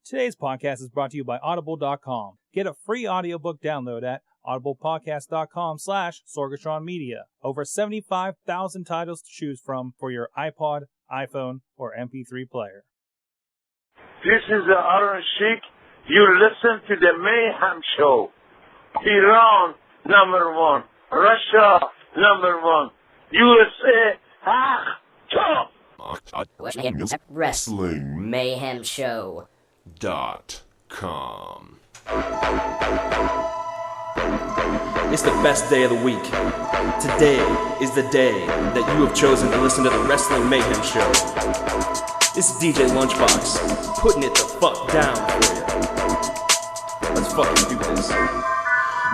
Today's podcast is brought to you by Audible.com. Get a free audiobook download at audiblepodcast.com/Sorgatron Media. Over 75,000 titles to choose from for your iPod, iPhone, or MP3 player. This is the Iron Sheik. You listen to the Mayhem Show. Iran, #1. Russia, #1. USA, top. Wrestling Mayhem Show.com. It's the best day of the week. Today is the day that you have chosen to listen to the Wrestling Mayhem Show. This is DJ Lunchbox, putting it the fuck down for you. Let's fucking do this.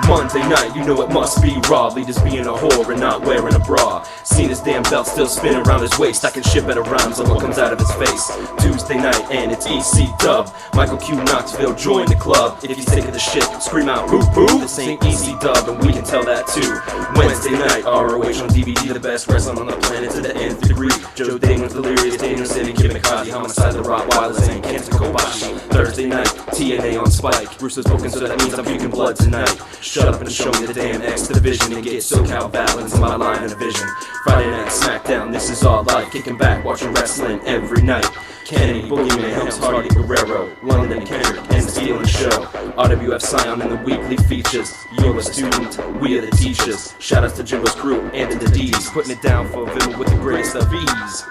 Monday night, you know it must be raw. Leaders being a whore and not wearing a bra. Seen his damn belt still spinning around his waist. I can ship at a rhymes on what comes out of his face. Tuesday night and it's EC Dub. Michael Q Knoxville join the club. If he's sick of the shit, scream out boo boo. This ain't EC Dub and we can tell that too. Wednesday night, ROH on DVD, the best wrestling on the planet to the nth degree. Joe Damon's Delirious, Daniel City, Kid McCarthy, Homicide, the Rottweilers, and Kenta Kobashi. Thursday night, TNA on Spike. Bruce spoken, so that means I'm puking blood tonight. Shut up and show me the damn X division and get SoCal balance in my line of vision. Friday night SmackDown, this is all life. Kicking back, watching wrestling every night. Kenny, Boogeyman, Helms, Hardy, Guerrero, London, Kendrick, and stealing the show. RWF Scion in the weekly features. You're a student, we are the teachers. Shout outs to Jimbo's crew and to the D's, putting it down for Vim with the greatest of ease.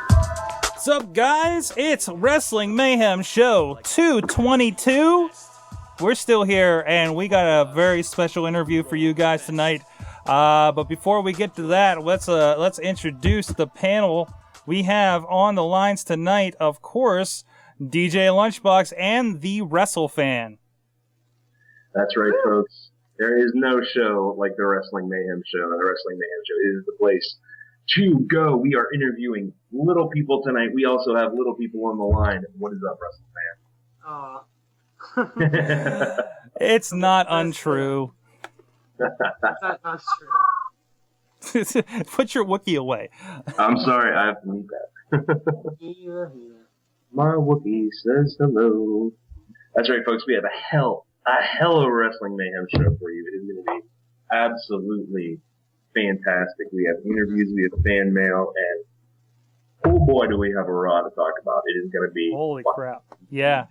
What's up, guys? It's Wrestling Mayhem Show 222. We're still here, and we got a very special interview for you guys tonight. But before we get to that, let's introduce the panel we have on the lines tonight. Of course, DJ Lunchbox and the WrestleFan. That's right, folks. There is no show like the Wrestling Mayhem Show. The Wrestling Mayhem Show is the place to go. We are interviewing little people tonight. We also have little people on the line. What is up, WrestleFan? It's not untrue. That's not true. Put your Wookiee away. I'm sorry, I have to leave that. Here. My Wookiee says hello. That's right, folks. We have a hell of a Wrestling Mayhem show for you. It is going to be absolutely fantastic. We have interviews, we have fan mail, and oh boy, do we have a Raw to talk about. It is going to be holy crap. Yeah.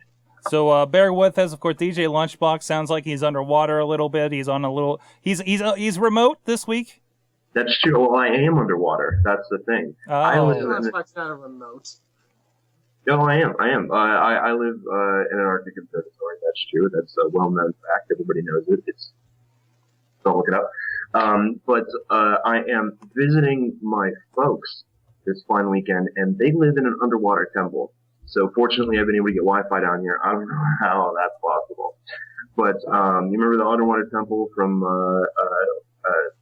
So bear with us, of course. DJ Lunchbox sounds like he's underwater a little bit. He's on a little. He's remote this week. That's true. Well, I am underwater. That's the thing. Lunchbox not a remote. No, I am. I live in an Arctic observatory. That's true. That's a well-known fact. Everybody knows it. Don't look it up. But I am visiting my folks this fine weekend, and they live in an underwater temple. So fortunately, I've been able to get Wi-Fi down here. I don't know how that's possible. But you remember the underwater temple from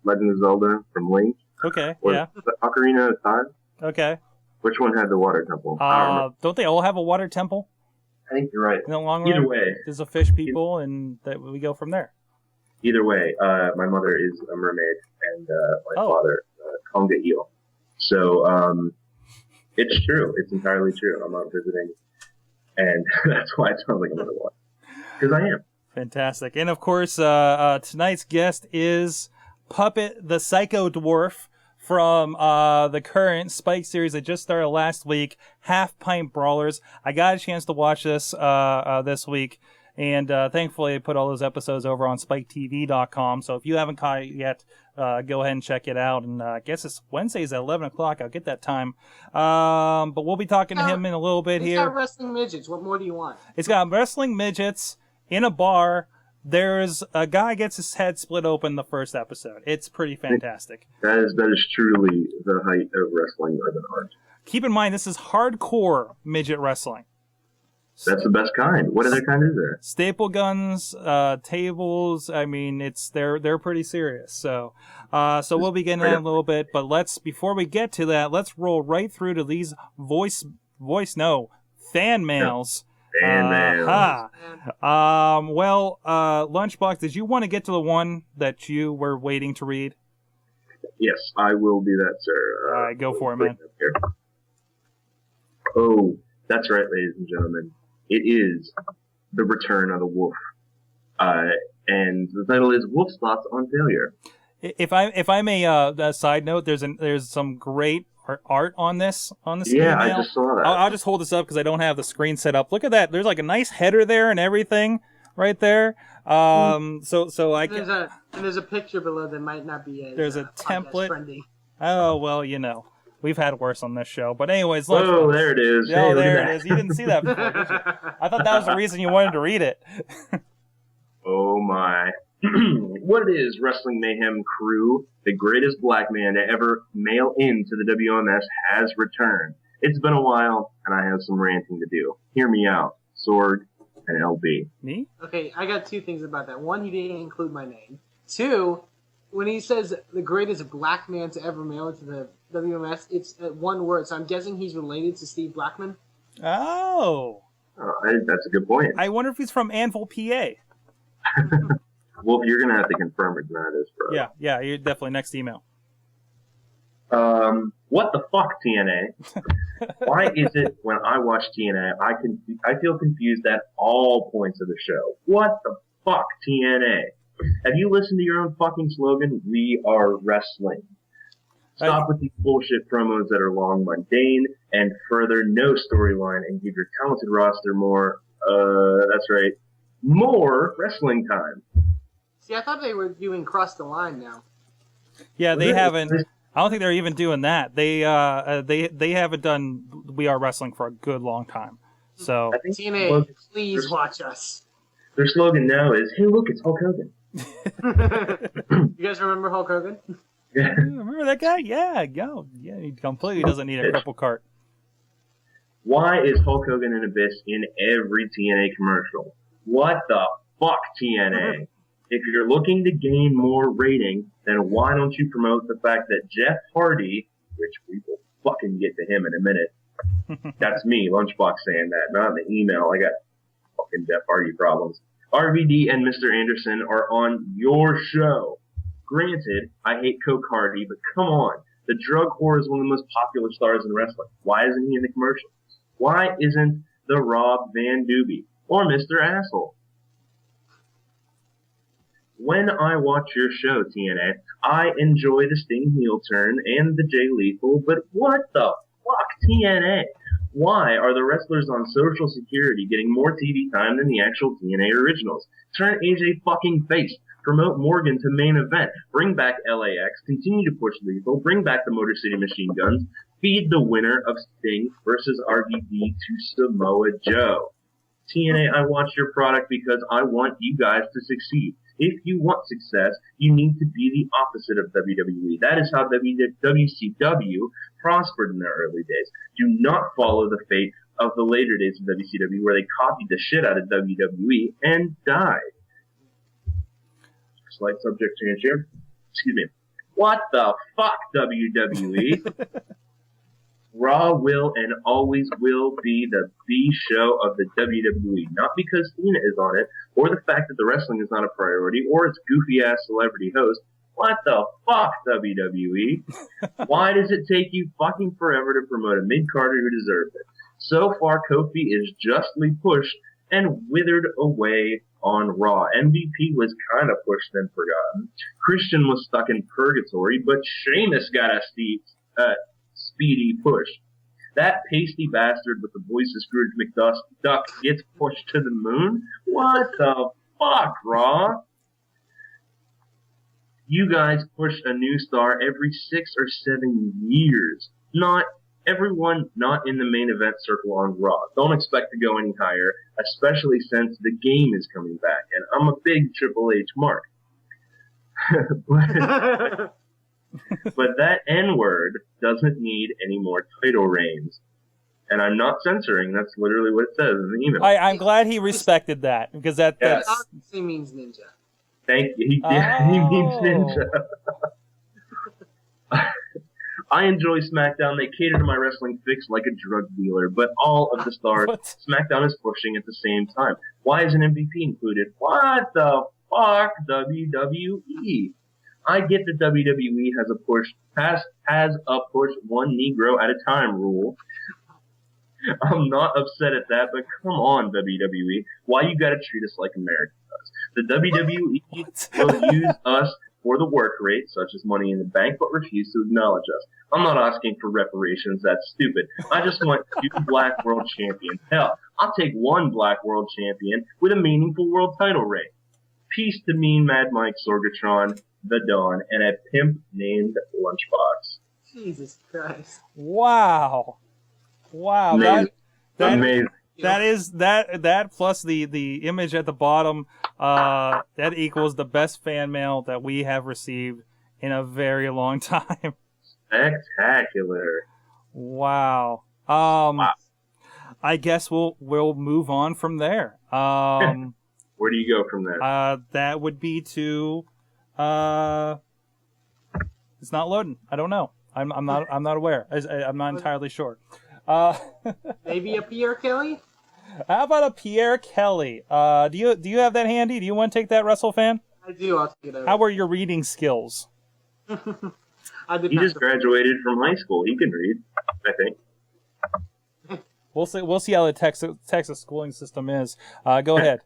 Legend of Zelda, from Link? Okay, or yeah. The Ocarina of Time? Okay. Which one had the water temple? Don't they all have a water temple? I think you're right. In the long Either run, way. there's a fish people, and that we go from there. Either way, my mother is a mermaid, and my father, Conga eel. So, it's true. It's entirely true. I'm not visiting, and that's why it sounds like I'm underwater. Because I am. Fantastic. And, of course, tonight's guest is Puppet the Psycho Dwarf from the current Spike series that just started last week, Half Pint Brawlers. I got a chance to watch this this week, and thankfully I put all those episodes over on SpikeTV.com. So if you haven't caught it yet, go ahead and check it out. And I guess it's Wednesdays at 11 o'clock. I'll get that time. But we'll be talking to him in a little bit here. It's got wrestling midgets. What more do you want? It's got wrestling midgets in a bar. There's a guy gets his head split open the first episode. It's pretty fantastic. That is truly the height of wrestling urban art. Keep in mind, this is hardcore midget wrestling. That's the best kind. What other kind is there? Staple guns, tables. I mean, they're pretty serious. So we'll be getting that in a little bit. But before we get to that, let's roll right through to these fan mails. Lunchbox, did you want to get to the one that you were waiting to read? Yes, I will do that, sir. All right, go for it, man. Oh, that's right, ladies and gentlemen. It is the return of the wolf. And the title is Wolf's Thoughts on Failure. If I may, a side note, there's some great art on this Yeah, email. I just saw that. I'll just hold this up because I don't have the screen set up. Look at that. There's like a nice header there and everything right there. So I can. There's a picture below that might not be There's a template. friendly. Oh well, we've had worse on this show. But anyways, oh, there it is. Oh, hey, there it is. You didn't see that before, did you? I thought that was the reason you wanted to read it. Oh my. What it is, Wrestling Mayhem crew, the greatest black man to ever mail into the WMS has returned. It's been a while, and I have some ranting to do. Hear me out, Sorg and LB. Me? Okay, I got two things about that. One, he didn't include my name. Two, when he says the greatest black man to ever mail into the WMS, it's one word, so I'm guessing he's related to Steve Blackman. Oh. That's a good point. I wonder if he's from Anvil, PA. Wolf, you're going to have to confirm or deny this, bro. Yeah, you're definitely next email. What the fuck, TNA? Why is it when I watch TNA, I feel confused at all points of the show? What the fuck, TNA? Have you listened to your own fucking slogan? We are wrestling. Stop with these bullshit promos that are long, mundane, and further no storyline, and give your talented roster more, that's right, more wrestling time. See, I thought they were doing Cross the Line now. Yeah, they haven't. I don't think they're even doing that. They haven't done We Are Wrestling for a good long time. So I think TNA, please watch us. Their slogan now is, hey, look, it's Hulk Hogan. You guys remember Hulk Hogan? Yeah. Remember that guy? Yeah, he completely doesn't need a cripple cart. Why is Hulk Hogan and Abyss in every TNA commercial? What the fuck, TNA? If you're looking to gain more rating, then why don't you promote the fact that Jeff Hardy, which we will fucking get to him in a minute. That's me, Lunchbox, saying that, not in the email. I got fucking Jeff Hardy problems. RVD and Mr. Anderson are on your show. Granted, I hate Coke Hardy, but come on. The drug whore is one of the most popular stars in wrestling. Why isn't he in the commercial? Why isn't the Rob Van Doobie or Mr. Asshole? When I watch your show, TNA, I enjoy the Sting heel turn and the Jay Lethal, but what the fuck, TNA? Why are the wrestlers on Social Security getting more TV time than the actual TNA originals? Turn AJ fucking face. Promote Morgan to main event. Bring back LAX. Continue to push Lethal. Bring back the Motor City Machine Guns. Feed the winner of Sting versus RVD to Samoa Joe. TNA, I watch your product because I want you guys to succeed. If you want success, you need to be the opposite of WWE. That is how WCW prospered in their early days. Do not follow the fate of the later days of WCW where they copied the shit out of WWE and died. Slight subject change here. Excuse me. What the fuck, WWE? Raw will and always will be the B show of the WWE. Not because Cena is on it, or the fact that the wrestling is not a priority, or its goofy-ass celebrity host. What the fuck, WWE? Why does it take you fucking forever to promote a mid-carder who deserves it? So far, Kofi is justly pushed and withered away on Raw. MVP was kind of pushed and forgotten. Christian was stuck in purgatory, but Sheamus got a speedy push. That pasty bastard with the voice of Scrooge McDuck gets pushed to the moon? What the fuck, Raw? You guys push a new star every 6 or 7 years. Not everyone not in the main event circle on Raw. Don't expect to go any higher, especially since the game is coming back, and I'm a big Triple H mark. But that N-word doesn't need any more title reigns. And I'm not censoring, that's literally what it says in the email. I'm glad he respected that, because that's... He means ninja. Thank you. He means ninja. I enjoy SmackDown. They cater to my wrestling fix like a drug dealer, but all of the stars SmackDown is pushing at the same time. Why isn't MVP included? What the fuck, WWE? I get that WWE has a push one Negro at a time rule, I'm not upset at that, but come on, WWE. Why you gotta treat us like America does? The WWE will use us for the work rate, such as Money in the Bank, but refuse to acknowledge us. I'm not asking for reparations, that's stupid. I just want 2 black world champions. Hell, I'll take 1 black world champion with a meaningful world title reign. Peace to Mean Mad Mike Sorgatron, The Dawn, and a pimp named Lunchbox. Jesus Christ. Wow. Amazing. Amazing. That plus the image at the bottom, that equals the best fan mail that we have received in a very long time. Spectacular. Wow. I guess we'll move on from there. Where do you go from there? That would be to it's not loading. I don't know. I'm not aware. I'm not entirely sure. Maybe a Pierre Kelly? How about a Pierre Kelly? Do you have that handy? Do you want to take that, Russell fan? I do. I'll take it over. How were your reading skills? I did He not just graduated from high school. He can read, I think. We'll see how the Texas schooling system is. Go ahead.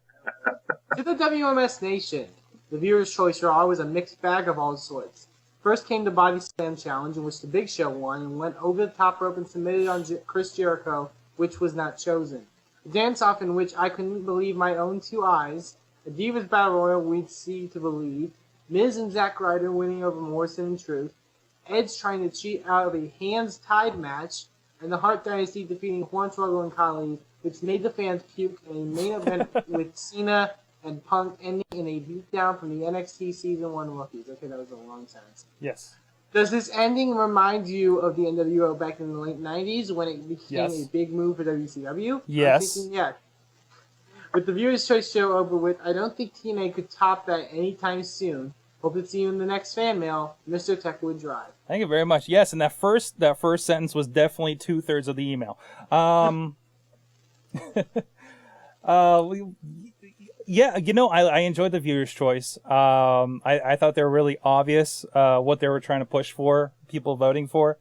To the WMS Nation, the viewer's choice Raw was a mixed bag of all sorts. First came the Body Slam Challenge, in which the Big Show won and went over the top rope and submitted on Chris Jericho, which was not chosen. The dance-off in which I couldn't believe my own 2 eyes, a Divas Battle Royal we'd see to believe, Miz and Zack Ryder winning over Morrison and Truth, Edge trying to cheat out of a hands-tied match, and the Hart Dynasty defeating Hornswoggle and Khali, which made the fans puke in a main event with Cena and Punk ending in a beatdown from the NXT Season 1 rookies. Okay, that was a long sentence. Yes. Does this ending remind you of the NWO back in the late 90s when it became a big move for WCW? Yes. I'm thinking, yeah. With the Viewer's Choice show over with, I don't think TNA could top that anytime soon. Hope to see you in the next fan mail, Mr. Techwood Drive. Thank you very much. Yes, and that first sentence was definitely 2/3 of the email. Yeah, I enjoyed the viewer's choice. I thought they were really obvious what they were trying to push for, people voting for.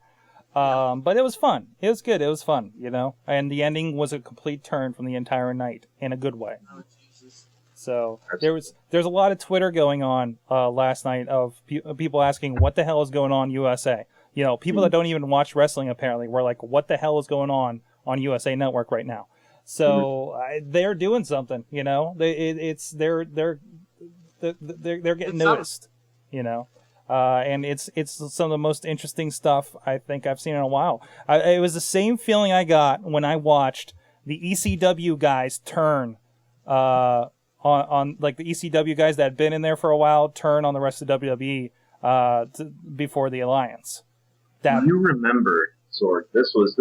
But it was fun. It was good. It was fun, And the ending was a complete turn from the entire night in a good way. Oh, Jesus. So there's a lot of Twitter going on last night of people asking what the hell is going on USA. People that don't even watch wrestling apparently were like, what the hell is going on USA Network right now? So they're doing something, they're getting noticed, and it's some of the most interesting stuff I think I've seen in a while. It was the same feeling I got when I watched the ECW guys turn on like the ECW guys that had been in there for a while turn on the rest of WWE before the Alliance. You remember, Sorg, this was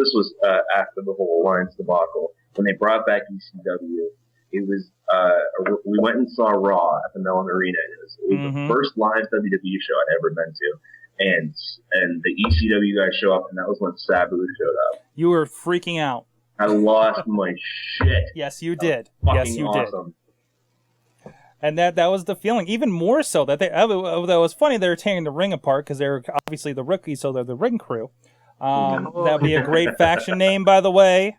after the whole Alliance debacle. When they brought back ECW, it was we went and saw Raw at the Mellon Arena. It was the first live WWE show I'd ever been to, and the ECW guys show up, and that was when Sabu showed up. You were freaking out. I lost my shit. Yes, you did. Yes, you awesome. did. And that was the feeling. Even more so that that was funny. They were tearing the ring apart because they're obviously the rookies, so they're the ring crew. That'd be a great faction name, by the way.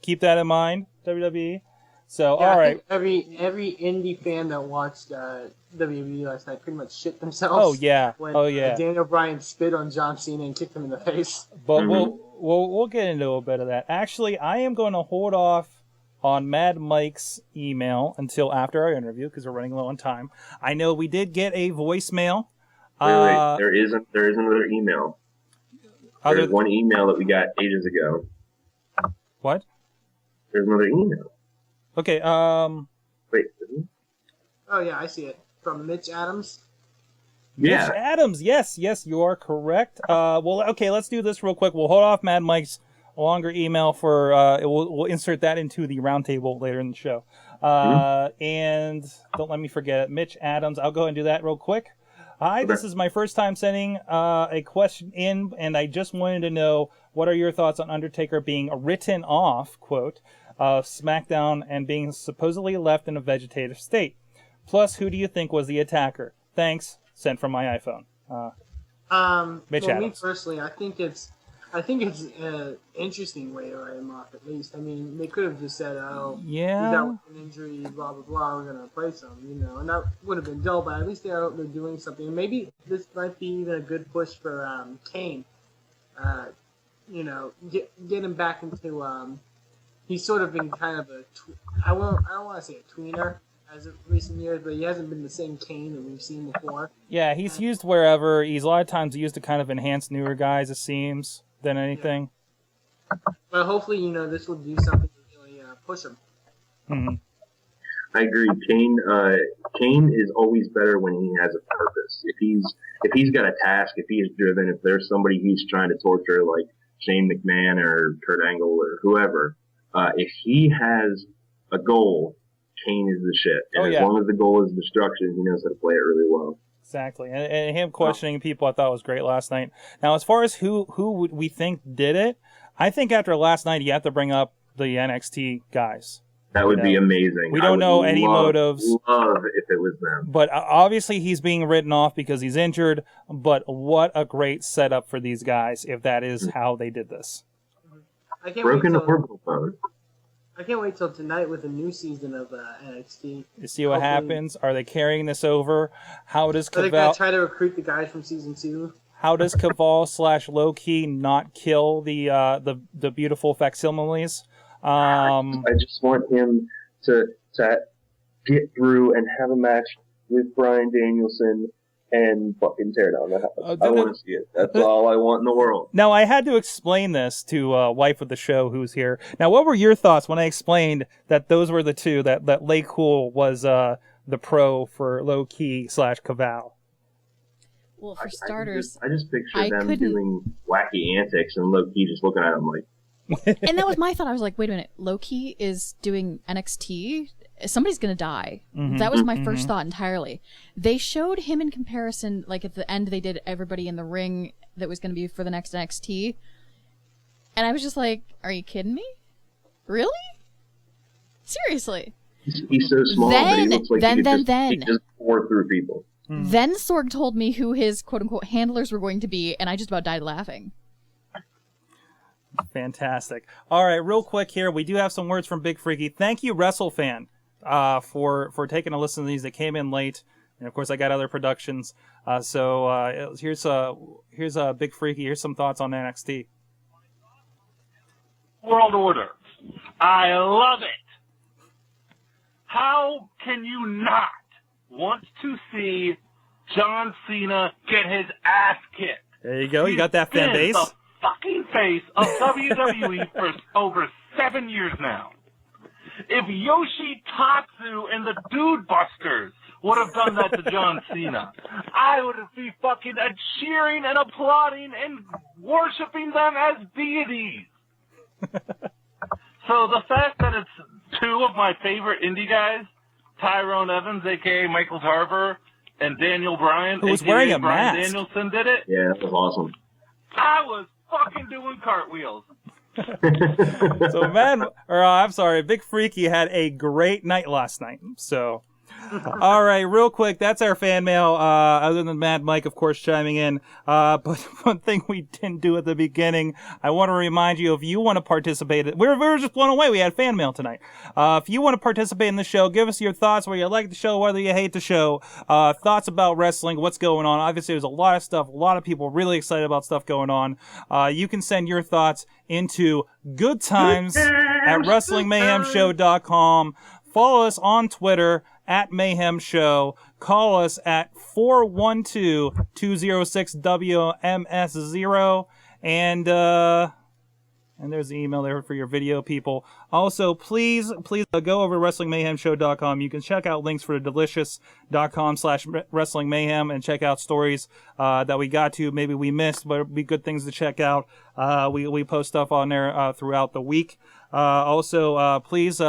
Keep that in mind, WWE. So, Yeah, all I right. think every indie fan that watched WWE last night pretty much shit themselves. Oh yeah. When Daniel Bryan spit on John Cena and kicked him in the face. But we'll get into a bit of that. Actually, I am going to hold off on Mad Mike's email until after our interview because we're running low on time. I know we did get a voicemail. Wait, there is another email. There's one email that we got ages ago. What? There's another email. Okay. Wait. Oh yeah, I see it from Mitch Adams. Yeah. Mitch Adams. Yes, you are correct. Well, okay, let's do this real quick. We'll hold off Mad Mike's longer email for. We'll insert that into the roundtable later in the show. And don't let me forget it. Mitch Adams. I'll go ahead and do that real quick. Hi, this is my first time sending a question in, and I just wanted to know what are your thoughts on Undertaker being written off, quote, SmackDown and being supposedly left in a vegetative state. Plus, who do you think was the attacker? Thanks. Sent from my iPhone. Mitch Adams. Me personally, I think it's I think it's an interesting way to write him off, at least. I mean, they could have just said, "Oh, Yeah. he's out with an injury, blah blah blah. We're gonna replace him," and that would have been dull. But at least they're doing something. Maybe this might be even a good push for Kane. Get him back into. He's sort of been kind of I don't want to say a tweener as of recent years, but he hasn't been the same Kane that we've seen before. Yeah, he's used wherever. He's a lot of times used to kind of enhance newer guys, it seems, than anything. Yeah. But hopefully, this will do something to really push him. Mm-hmm. I agree. Kane is always better when he has a purpose. If he's got a task, if he's driven, if there's somebody he's trying to torture, like Shane McMahon or Kurt Angle or whoever, if he has a goal, Kane is the shit. And as long as the goal is destruction, he knows how to play it really well. Exactly. And him questioning people I thought was great last night. Now, as far as who would we think did it, I think after last night you have to bring up the NXT guys. That would be amazing. We don't know any motives. Love if it was them. But obviously he's being written off because he's injured. But what a great setup for these guys if that is how they did this. Broken orbital bone. I can't wait till tonight with a new season of NXT. To see what happens. Are they carrying this over? How does Are they going to try to recruit the guys from season 2? How does Caval / Low-Key not kill the beautiful facsimiles? I just want him to get through and have a match with Bryan Danielson and fucking tear down the house. I want to see it. That's all I want in the world. Now, I had to explain this to wife of the show who's here. Now, what were your thoughts when I explained that those were the two, that Lay Cool was the pro for Low-Key / Caval? Well, for starters, I just picture them doing wacky antics and Low-Key just looking at him like... And that was my thought. I was like, wait a minute, Low-Key is doing NXT? Somebody's going to die. Mm-hmm. That was my first thought entirely. They showed him in comparison, like at the end they did everybody in the ring that was going to be for the next NXT. And I was just like, are you kidding me? Really? Seriously? He's so small, but he looks like he just pour through people. Then Sorg told me who his quote-unquote handlers were going to be, and I just about died laughing. Fantastic. All right, real quick here, we do have some words from Big Freaky. Thank you, WrestleFan, for taking a listen to these. They came in late, and of course I got other productions. So here's Big Freaky. Here's some thoughts on NXT. World Order. I love it. How can you not want to see John Cena get his ass kicked? There you go. You got that fan base. The fucking face of WWE for over 7 years now. If Yoshi Tatsu and the Dude Busters would have done that to John Cena, I would be fucking cheering and applauding and worshiping them as deities. So the fact that it's two of my favorite indie guys, Tyrone Evans, a.k.a. Michael Tarver, and Daniel Bryan, who was wearing a Bryan mask. Danielson, did it. Yeah, that was awesome. I was fucking doing cartwheels. So Big Freaky had a great night last night. So, all right, real quick, that's our fan mail. Other than Mad Mike, of course, chiming in. But one thing we didn't do at the beginning, I want to remind you, if you want to participate, we were just blown away. We had fan mail tonight. If you want to participate in the show, give us your thoughts, whether you like the show, whether you hate the show, thoughts about wrestling, what's going on. Obviously, there's a lot of stuff, a lot of people really excited about stuff going on. You can send your thoughts into goodtimes at WrestlingMayhemShow.com. Follow us on Twitter at Mayhem Show. Call us at 412-206-WMS0. And there's the email there for your video people. Also, please go over to WrestlingMayhemShow.com. You can check out links for delicious.com/WrestlingMayhem and check out stories that we got to, maybe we missed, but it'd be good things to check out. We post stuff on there throughout the week. Also, please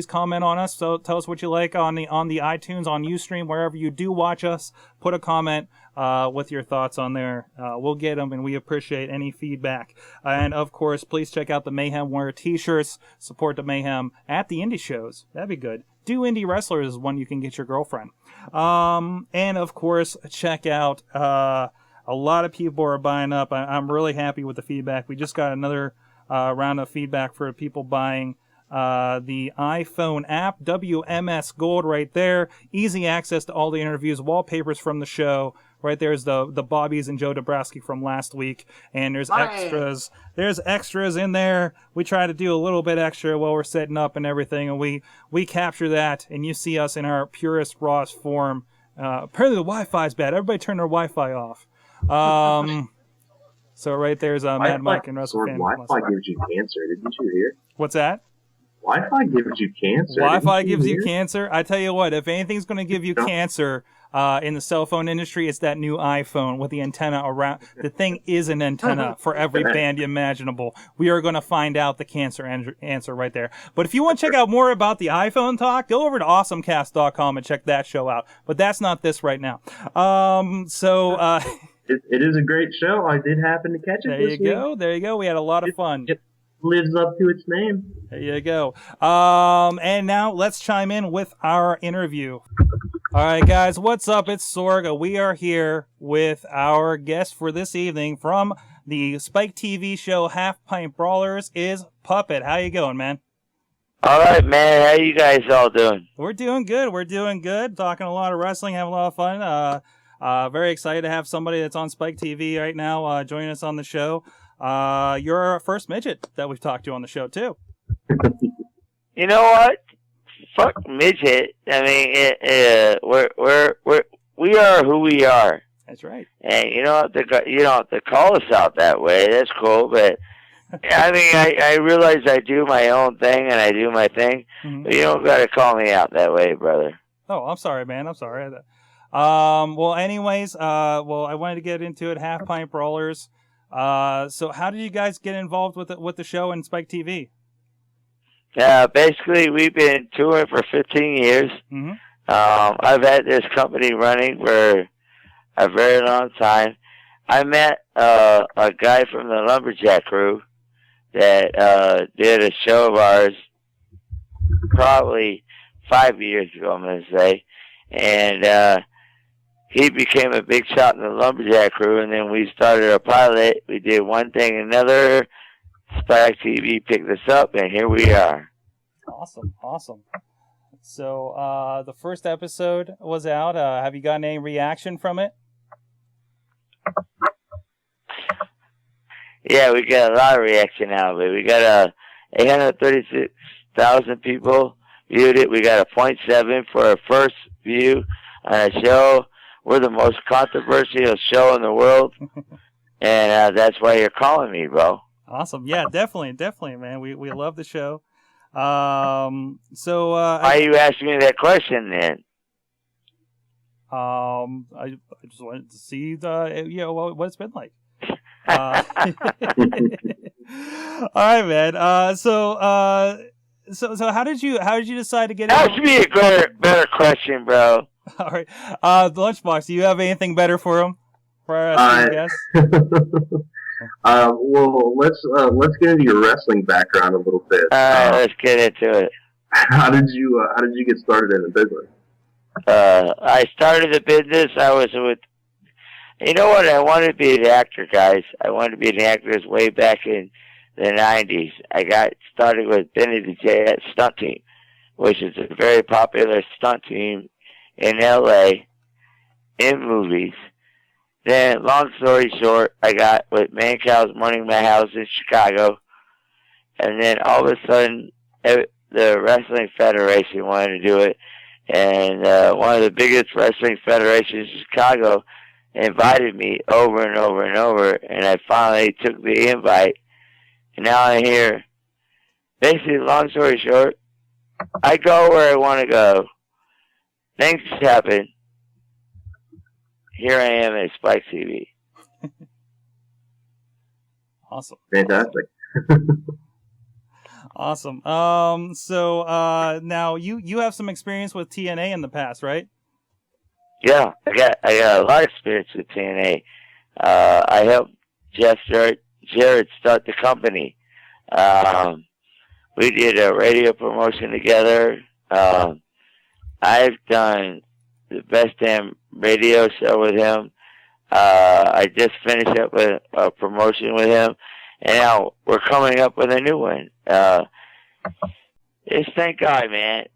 comment on us. So tell us what you like on the iTunes, on Ustream, wherever you do watch us. Put a comment with your thoughts on there. We'll get them, and we appreciate any feedback. And of course, please check out the Mayhem Wear t-shirts. Support the Mayhem at the indie shows. That'd be good. Do Indie Wrestlers is one you can get your girlfriend. And of course, check out A lot of people are buying up. I'm really happy with the feedback. We just got another round of feedback for people buying the iPhone app, WMS Gold right there. Easy access to all the interviews, wallpapers from the show. Right there's the Bobbies and Joe Dabrowski from last week. And there's extras. There's extras in there. We try to do a little bit extra while we're setting up and everything. And we capture that. And you see us in our purest, rawest form. Apparently the Wi-Fi's bad. Everybody turn their Wi-Fi off. So right there's Mad Mike and Russell Fan. Wi-Fi gives you cancer. Didn't you hear? What's that? Wi-Fi gives you cancer. Wi-Fi gives you cancer? I tell you what, if anything's going to give you cancer in the cell phone industry, it's that new iPhone with the antenna around. The thing is an antenna for every band imaginable. We are going to find out the cancer answer right there. But if you want to check out more about the iPhone talk, go over to awesomecast.com and check that show out. But that's not this right now. It is a great show. I did happen to catch it There this you week. go. There you go. We had a lot of fun. It lives up to its name. There you go. And now let's chime in with our interview. All right, guys, what's up? It's Sorga. We are here with our guest for this evening from the Spike TV show Half Pint Brawlers is Puppet. How you going, man? All right, man. How you guys all doing? We're doing good. We're doing good. Talking a lot of wrestling, having a lot of fun. Very excited to have somebody that's on Spike TV right now join us on the show. You're our first midget that we've talked to on the show, too. You know what? Fuck midget. I mean, we are who we are. That's right. And you don't have to call us out that way. That's cool, but I mean, I realize I do my own thing and I do my thing. Mm-hmm. But you don't got to call me out that way, brother. Oh, I'm sorry, man. I'm sorry. Well, anyways, I wanted to get into it. Half Pint Brawlers. So how did you guys get involved with the show and Spike TV? Basically, we've been touring for 15 years. Mm-hmm. I've had this company running for a very long time. I met a guy from the Lumberjack crew that did a show of ours probably 5 years ago, I'm going to say. And he became a big shot in the Lumberjack crew, and then we started a pilot. We did one thing another. Spike TV picked us up, and here we are. Awesome. So the first episode was out. Have you gotten any reaction from it? Yeah, we got a lot of reaction out of it. We got 836,000 people viewed it. We got a 0.7 for our first view on a show. We're the most controversial show in the world, and that's why you're calling me, bro. Awesome. Yeah, definitely, man. We love the show. Why are you asking me that question then? I just wanted to see what it's been like. All right, man. So how did you decide to get in? Ask me a better question, bro. All right. The Lunchbox, do you have anything better for him? For our guest? Well, let's get into your wrestling background a little bit. Let's get into it. How did you get started in the business? I started the business. I was with. You know what? I wanted to be an actor, guys. I wanted to be an actor way back in the 90s. I got started with Benny the Jet Stunt Team, which is a very popular stunt team in L.A. in movies. Then, long story short, I got with Mancow's Morning Madhouse in Chicago. And then all of a sudden, the Wrestling Federation wanted to do it. And one of the biggest wrestling federations in Chicago invited me over and over and over. And I finally took the invite. And now I'm here. Basically, long story short, I go where I want to go. Things happen. Here I am at Spike TV. Awesome. Fantastic. Awesome. So now you have some experience with TNA in the past, right? Yeah, I got a lot of experience with TNA. I helped Jared start the company. We did a radio promotion together. I've done the Best Damn Radio show with him. I just finished up with a promotion with him, and now we're coming up with a new one. It's thank God, man.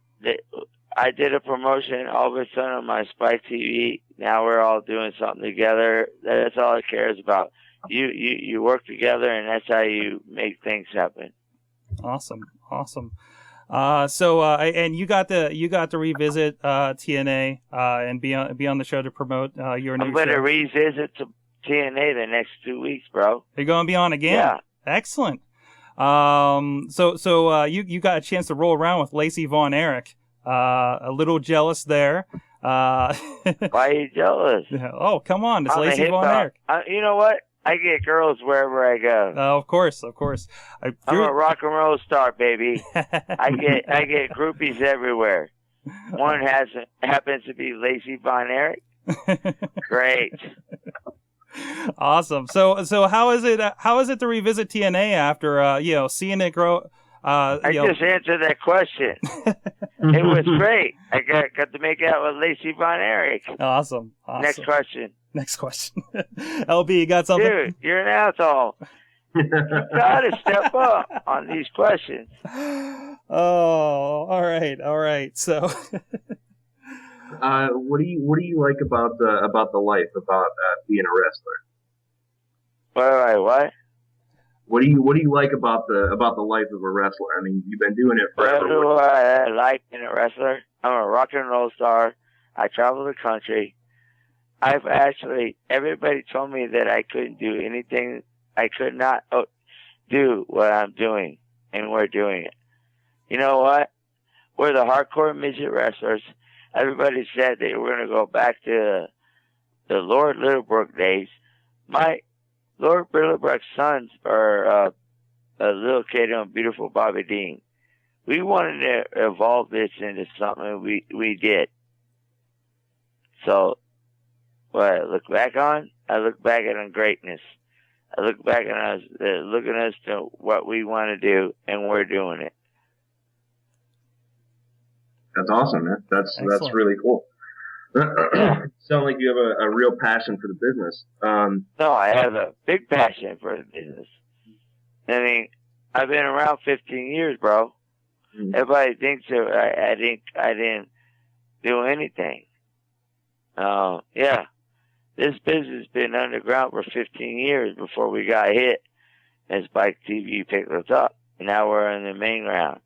I did a promotion all of a sudden on my Spike TV. Now we're all doing something together. That's all it cares about. You work together, and that's how you make things happen. Awesome. And you got to revisit TNA and be on the show to promote your new show. I'm going to revisit to TNA the next 2 weeks, bro. You're going to be on again? Yeah. Excellent. So you got a chance to roll around with Lacey Von Erich. A little jealous there. Why are you jealous? Oh, come on. It's Lacey Von Erich. You know what? I get girls wherever I go. Of course. I'm a rock and roll star, baby. I get groupies everywhere. One happens to be Lacey Von Erich. Great. Awesome. So how is it to revisit TNA after seeing it grow? I just answered that question. It was great. I got to make out with Lacey Von Erich. Awesome. Next question. LB, you got something? Dude, you're an asshole. You gotta step up on these questions. Oh, all right. So, what do you like about the life about being a wrestler? What? What do you like about the life of a wrestler? I mean, you've been doing it forever. What do I like being a wrestler? I'm a rock and roll star. I travel the country. Everybody told me that I couldn't do anything. I could not do what I'm doing, and we're doing it. You know what? We're the hardcore midget wrestlers. Everybody said they were going to go back to the Lord Littlebrook days. My Lord Littlebrook's sons are a little kid and beautiful Bobby Dean. We wanted to evolve this into something we did. So, what I look back on greatness. I look back at us, looking at us to what we want to do, and we're doing it. That's awesome, man. That's really cool. Sound like you have a real passion for the business. No, I have a big passion for the business. I mean, I've been around 15 years, bro. Mm-hmm. Everybody thinks I didn't do anything. Yeah. This business has been underground for 15 years before we got hit, and Spike TV picked us up. Now we're in the main round.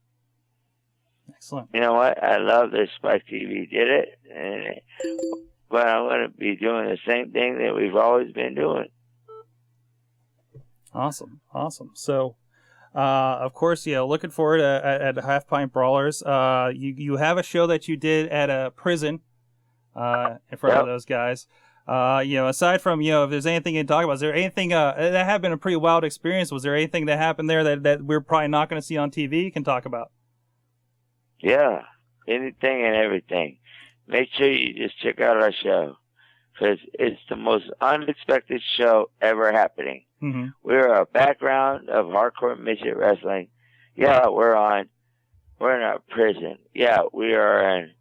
Excellent. You know what? I love that Spike TV did it, but I'm going to be doing the same thing that we've always been doing. Awesome. So, of course, looking forward at Half Pint Brawlers. You have a show that you did at a prison in front of those guys. Aside from, if there's anything you can talk about, is there anything that had been a pretty wild experience? Was there anything that happened there that we're probably not going to see on TV you can talk about? Yeah, anything and everything. Make sure you just check out our show, because it's the most unexpected show ever happening. Mm-hmm. We're a background of hardcore midget wrestling. Yeah, we're in a prison. Yeah, we are in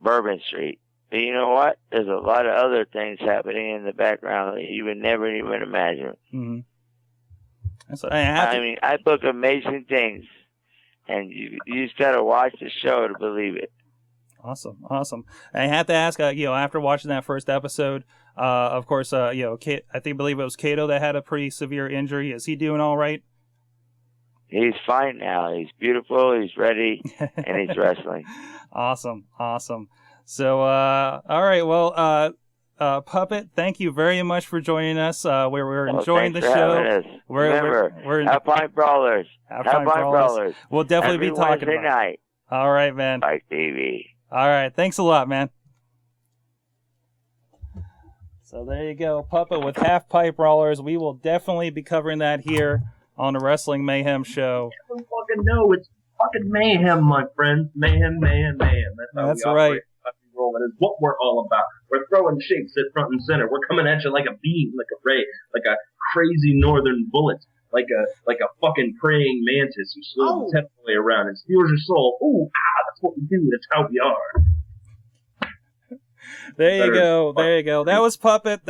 Bourbon Street. But you know what? There's a lot of other things happening in the background that you would never even imagine. Mm-hmm. I book amazing things, and you just got to watch the show to believe it. Awesome. I have to ask, after watching that first episode, of course, I believe it was Kato that had a pretty severe injury. Is he doing all right? He's fine now. He's beautiful. He's ready, and he's wrestling. Awesome. So, all right. Well, Puppet, thank you very much for joining us. We're enjoying the show. Remember, Half Pint Brawlers. Half Pint Brawlers. We'll definitely be talking Wednesday about night. All right, man. Spike TV. All right. Thanks a lot, man. So there you go, Puppet with Half Pint Brawlers. We will definitely be covering that here on the Wrestling Mayhem show. I don't fucking know. It's fucking mayhem, my friends. Mayhem. That's right. Rolling is what we're all about. We're throwing shapes at front and center. We're coming at you like a beam, like a ray, like a crazy northern bullet, like a fucking praying mantis who slowly taps way around and steals your soul. Ooh, that's what we do. That's how we are. There you go. There you go. That was Puppet.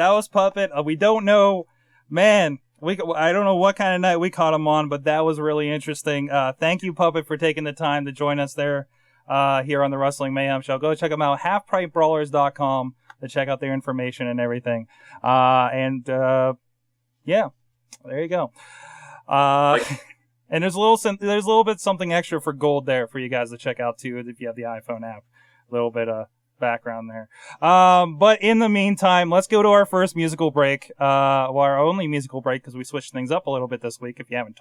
We don't know, man. I don't know what kind of night we caught him on, but that was really interesting. Thank you, Puppet, for taking the time to join us there here on the Wrestling Mayhem Show. Go check them out, halfpipebrawlers.com, to check out their information and everything. Yeah, there you go. And there's a little bit something extra for gold there for you guys to check out too if you have the iPhone app. A little bit of background there. But in the meantime, let's go to our first musical break. Our only musical break, because we switched things up a little bit this week, if you haven't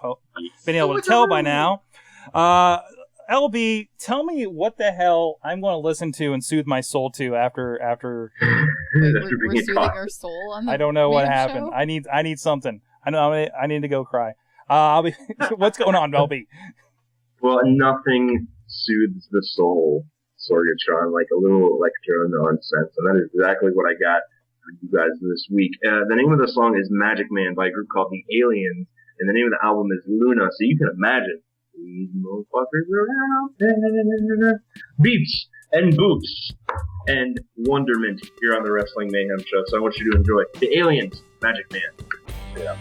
been able to tell by now. LB, tell me what the hell I'm going to listen to and soothe my soul to after. We're soothing our soul on the I don't know what Mayhem happened. Show? I need something. I need to go cry. What's going on, LB? Well, nothing soothes the soul, Sorgatron, like a little electro nonsense, and that is exactly what I got for you guys this week. The name of the song is Magic Man by a group called The Aliens, and the name of the album is Luna, so you can imagine these motherfuckers are out there. Beats and boots and wonderment here on the Wrestling Mayhem Show, so I want you to enjoy The Aliens, Magic Man. Yeah.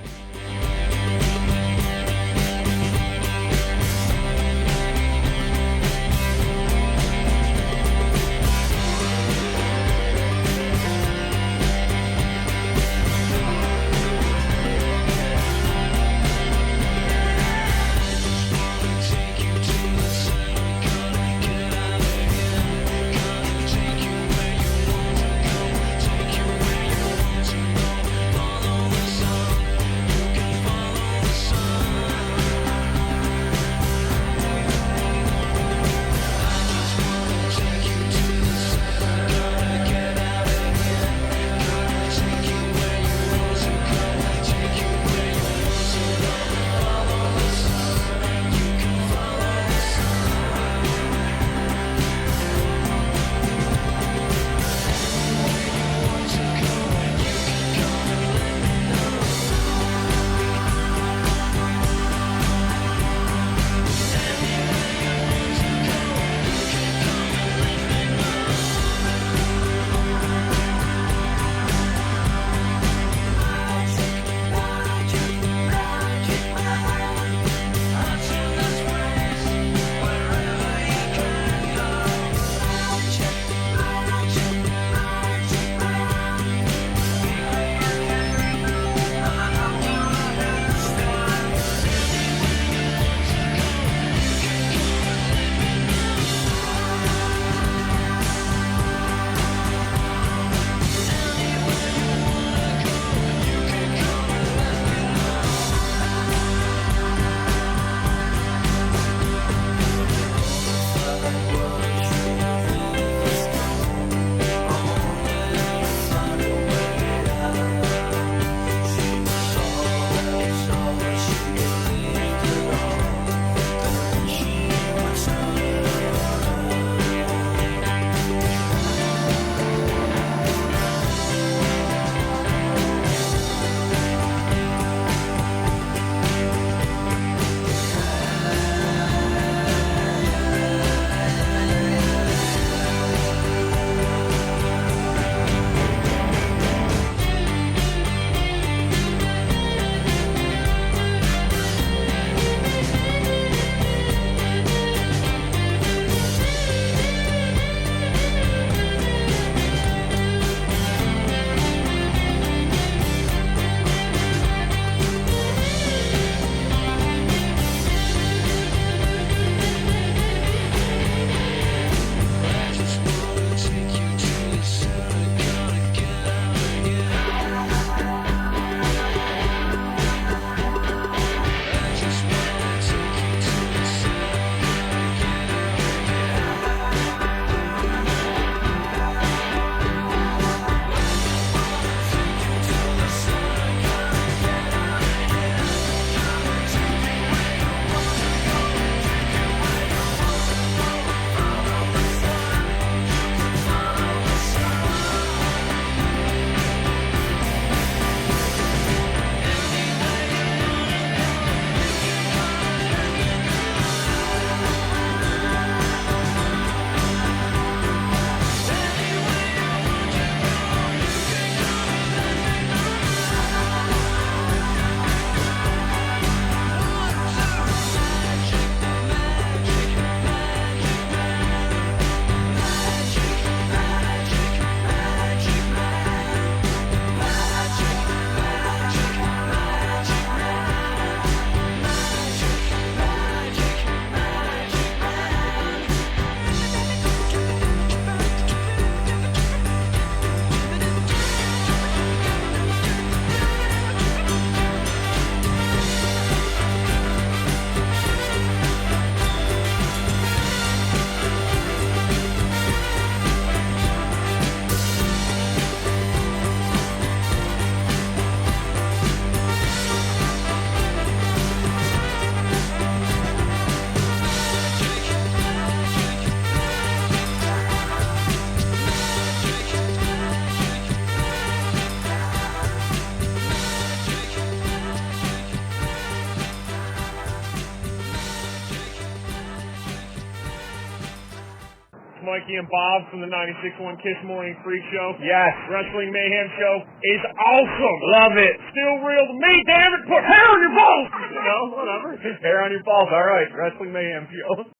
Mikey and Bob from the 96.1 Kiss Morning Freak Show. Yes. Wrestling Mayhem Show is awesome. Love it. Still real to me, damn it. Put hair on your balls. You know, whatever. Hair on your balls. All right. Wrestling Mayhem Show.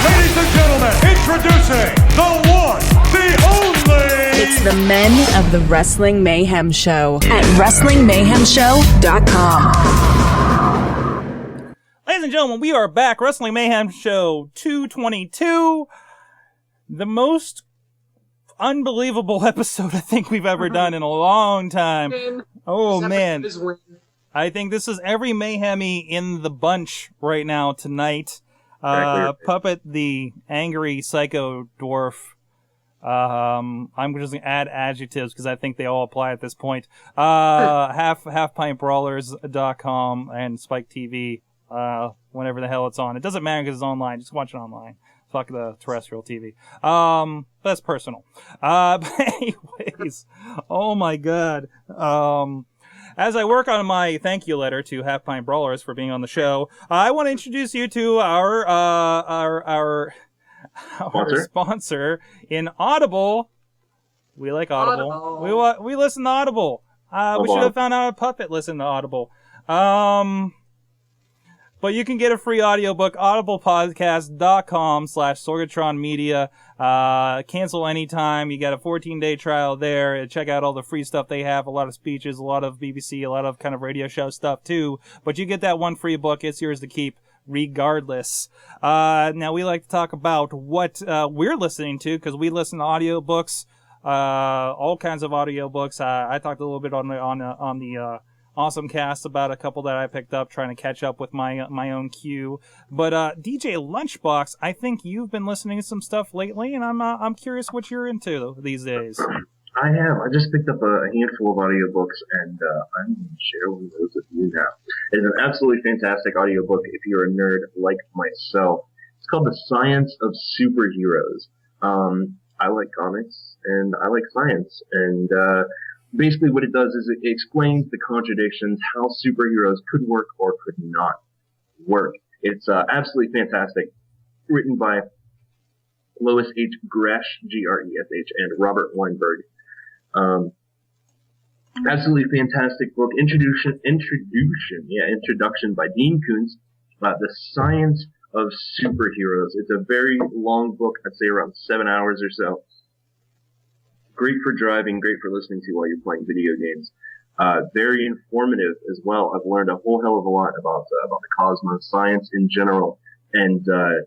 Ladies and gentlemen, introducing the one, the only. It's the men of the Wrestling Mayhem Show at WrestlingMayhemShow.com. Ladies and gentlemen, we are back. Wrestling Mayhem Show 222. The most unbelievable episode I think we've ever done in a long time. Oh, man. I think this is every Mayhem-y in the bunch right now tonight. Puppet the Angry Psycho Dwarf. I'm just going to add adjectives because I think they all apply at this point. Halfpintbrawlers.com and Spike TV. Whenever the hell it's on. It doesn't matter because it's online. Just watch it online. Fuck the terrestrial TV. That's personal. But anyways, oh my god. As I work on my thank you letter to Half Pint Brawlers for being on the show, I want to introduce you to our sponsor in Audible. We like Audible. We listen to Audible. We should have found out a Puppet listened to Audible. But you can get a free audiobook, audiblepodcast.com/Sorgatron Media. Cancel anytime. You got a 14-day trial there. Check out all the free stuff they have. A lot of speeches, a lot of BBC, a lot of kind of radio show stuff too. But you get that one free book. It's yours to keep regardless. Now we like to talk about what we're listening to because we listen to audiobooks, all kinds of audiobooks. I talked a little bit on the Awesome Cast about a couple that I picked up, trying to catch up with my own queue. But DJ Lunchbox, I think you've been listening to some stuff lately, and I'm curious what you're into these days. I have. I just picked up a handful of audiobooks, and I'm going to share one of those with you now. It's an absolutely fantastic audiobook if you're a nerd like myself. It's called The Science of Superheroes. I like comics, and I like science, and basically what it does is it explains the contradictions, how superheroes could work or could not work. It's absolutely fantastic. Written by Lois H. Gresh, Gresh, and Robert Weinberg. Absolutely fantastic book. Introduction by Dean Koontz. The Science of Superheroes. It's a very long book. I'd say around 7 hours or so. Great for driving, great for listening to while you're playing video games. Very informative as well. I've learned a whole hell of a lot about the cosmos, science in general, and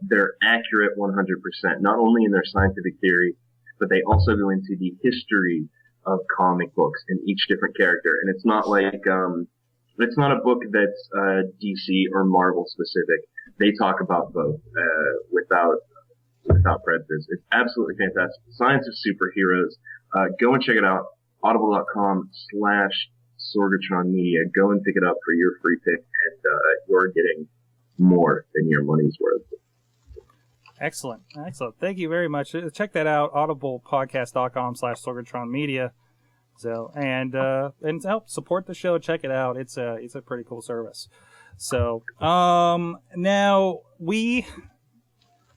they're accurate 100%. Not only in their scientific theory, but they also go into the history of comic books and each different character. And it's not like it's not a book that's DC or Marvel specific. They talk about both without prejudice. It's absolutely fantastic. Science of Superheroes. Go and check it out. Audible.com/Sorgatron Media. Go and pick it up for your free pick, and you're getting more than your money's worth. Excellent. Thank you very much. Check that out. Audiblepodcast.com/Sorgatron Media. So and to help support the show, check it out. It's a pretty cool service. So now we.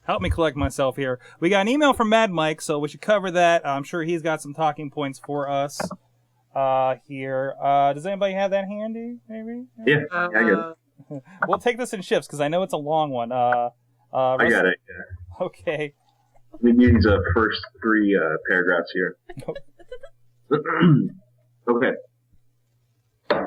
Help me collect myself here. We got an email from Mad Mike, so we should cover that. I'm sure he's got some talking points for us here. Does anybody have that handy, maybe? Yeah, I got it. We'll take this in shifts, because I know it's a long one. I got it. Yeah. Okay. Let me use the first three paragraphs here. Okay.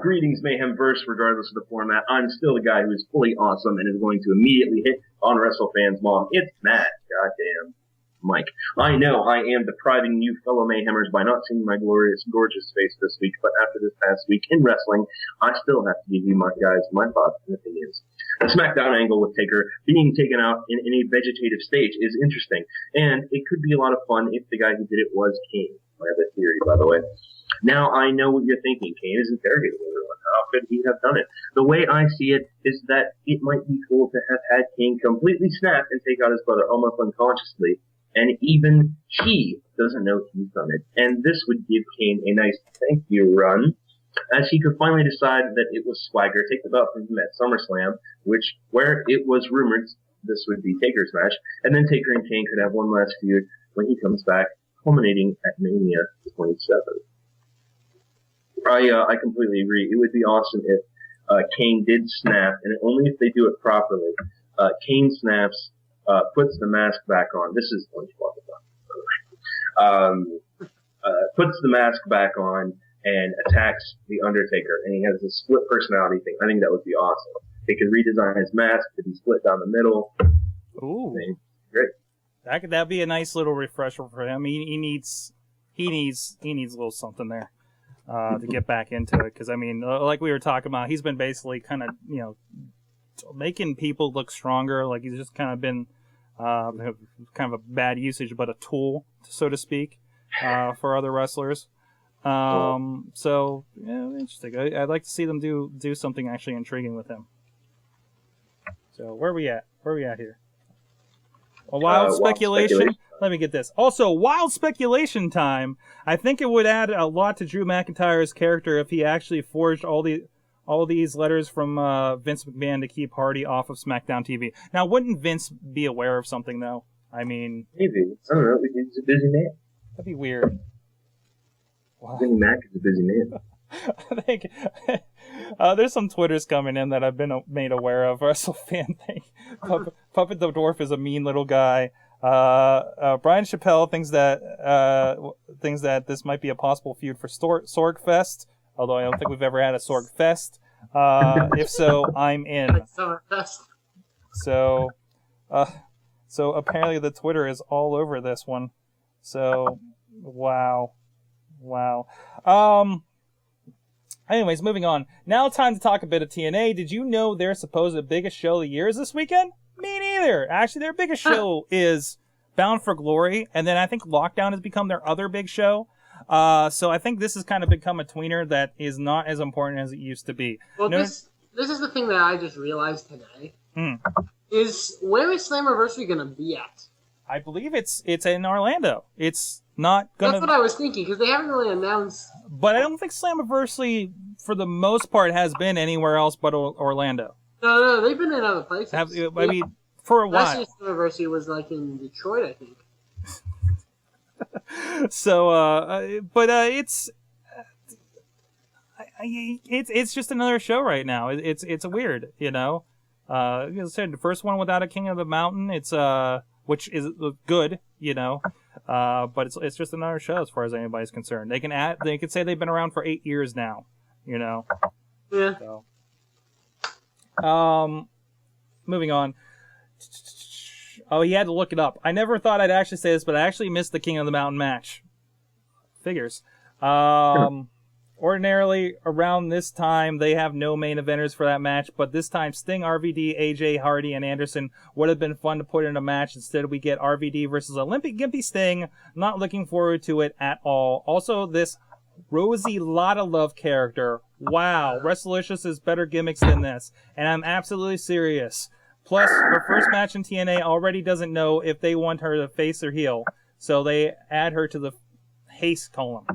Greetings, Mayhemverse, regardless of the format. I'm still the guy who is fully awesome and is going to immediately hit on WrestleFans' mom. It's Matt, goddamn Mike. I know I am depriving you fellow Mayhemers by not seeing my glorious, gorgeous face this week, but after this past week in wrestling, I still have to give you my thoughts and opinions. The SmackDown angle with Taker being taken out in a vegetative state is interesting, and it could be a lot of fun if the guy who did it was Kane. I have a theory, by the way. Now I know what you're thinking. Kane is interrogating everyone. How could he have done it? The way I see it is that it might be cool to have had Kane completely snap and take out his brother almost unconsciously, and even he doesn't know he's done it. And this would give Kane a nice thank you run, as he could finally decide that it was Swagger, take the belt from him at SummerSlam, where it was rumored this would be Taker's match, and then Taker and Kane could have one last feud when he comes back, culminating at Mania 27. I completely agree. It would be awesome if Kane did snap, and only if they do it properly. Kane snaps, puts the mask back on. This is puts the mask back on and attacks the Undertaker, and he has a split personality thing. I think that would be awesome. They could redesign his mask to be split down the middle. Ooh, great. That'd be a nice little refresher for him. He needs a little something there to get back into it. Because I mean, like we were talking about, he's been basically kind of making people look stronger. Like he's just kind of been kind of a bad usage, but a tool, so to speak, for other wrestlers. So yeah, interesting. I'd like to see them do something actually intriguing with him. So where are we at? Here? A wild speculation. Let me get this. Also, wild speculation time. I think it would add a lot to Drew McIntyre's character if he actually forged all these letters from Vince McMahon to keep Hardy off of SmackDown TV. Now, wouldn't Vince be aware of something though? I mean, maybe. I don't know. He's a busy man. That'd be weird. Wow. I think Mac is a busy man. I think there's some Twitters coming in that I've been made aware of. WrestleFan thing. Puppet the Dwarf is a mean little guy. Brian Chappelle thinks that this might be a possible feud for Sorgfest, although I don't think we've ever had a Sorgfest. If so, I'm in. So apparently the Twitter is all over this one. So, wow. Anyways, moving on. Now time to talk a bit of TNA. Did you know their supposed biggest show of the year is this weekend? Me neither. Actually, their biggest show is Bound for Glory, and then I think Lockdown has become their other big show. So I think this has kind of become a tweener that is not as important as it used to be. Well, this is the thing that I just realized today. Is where is Slammiversary going to be at? I believe it's in Orlando. It's not gonna. That's what I was thinking, because they haven't really announced. But I don't think Slammiversary, for the most part, has been anywhere else but Orlando. No, they've been in other places. I mean, for a while. Last year's Slammiversary was like in Detroit, I think. So, but it's just another show right now. It's weird, As I said, the first one without a King of the Mountain. It's which is good, but it's just another show as far as anybody's concerned. They can say they've been around for 8 years now, Yeah. So, moving on. Oh, he had to look it up. I never thought I'd actually say this, but I actually missed the King of the Mountain match. Figures. Ordinarily, around this time, they have no main eventers for that match, but this time, Sting, RVD, AJ, Hardy, and Anderson would have been fun to put in a match. Instead, we get RVD versus Olympic Gimpy Sting. Not looking forward to it at all. Also, this Rosie Lotta Love character. Wow, WrestleLicious is better gimmicks than this, and I'm absolutely serious. Plus, her first match in TNA already doesn't know if they want her to face or heel, so they add her to the haste column.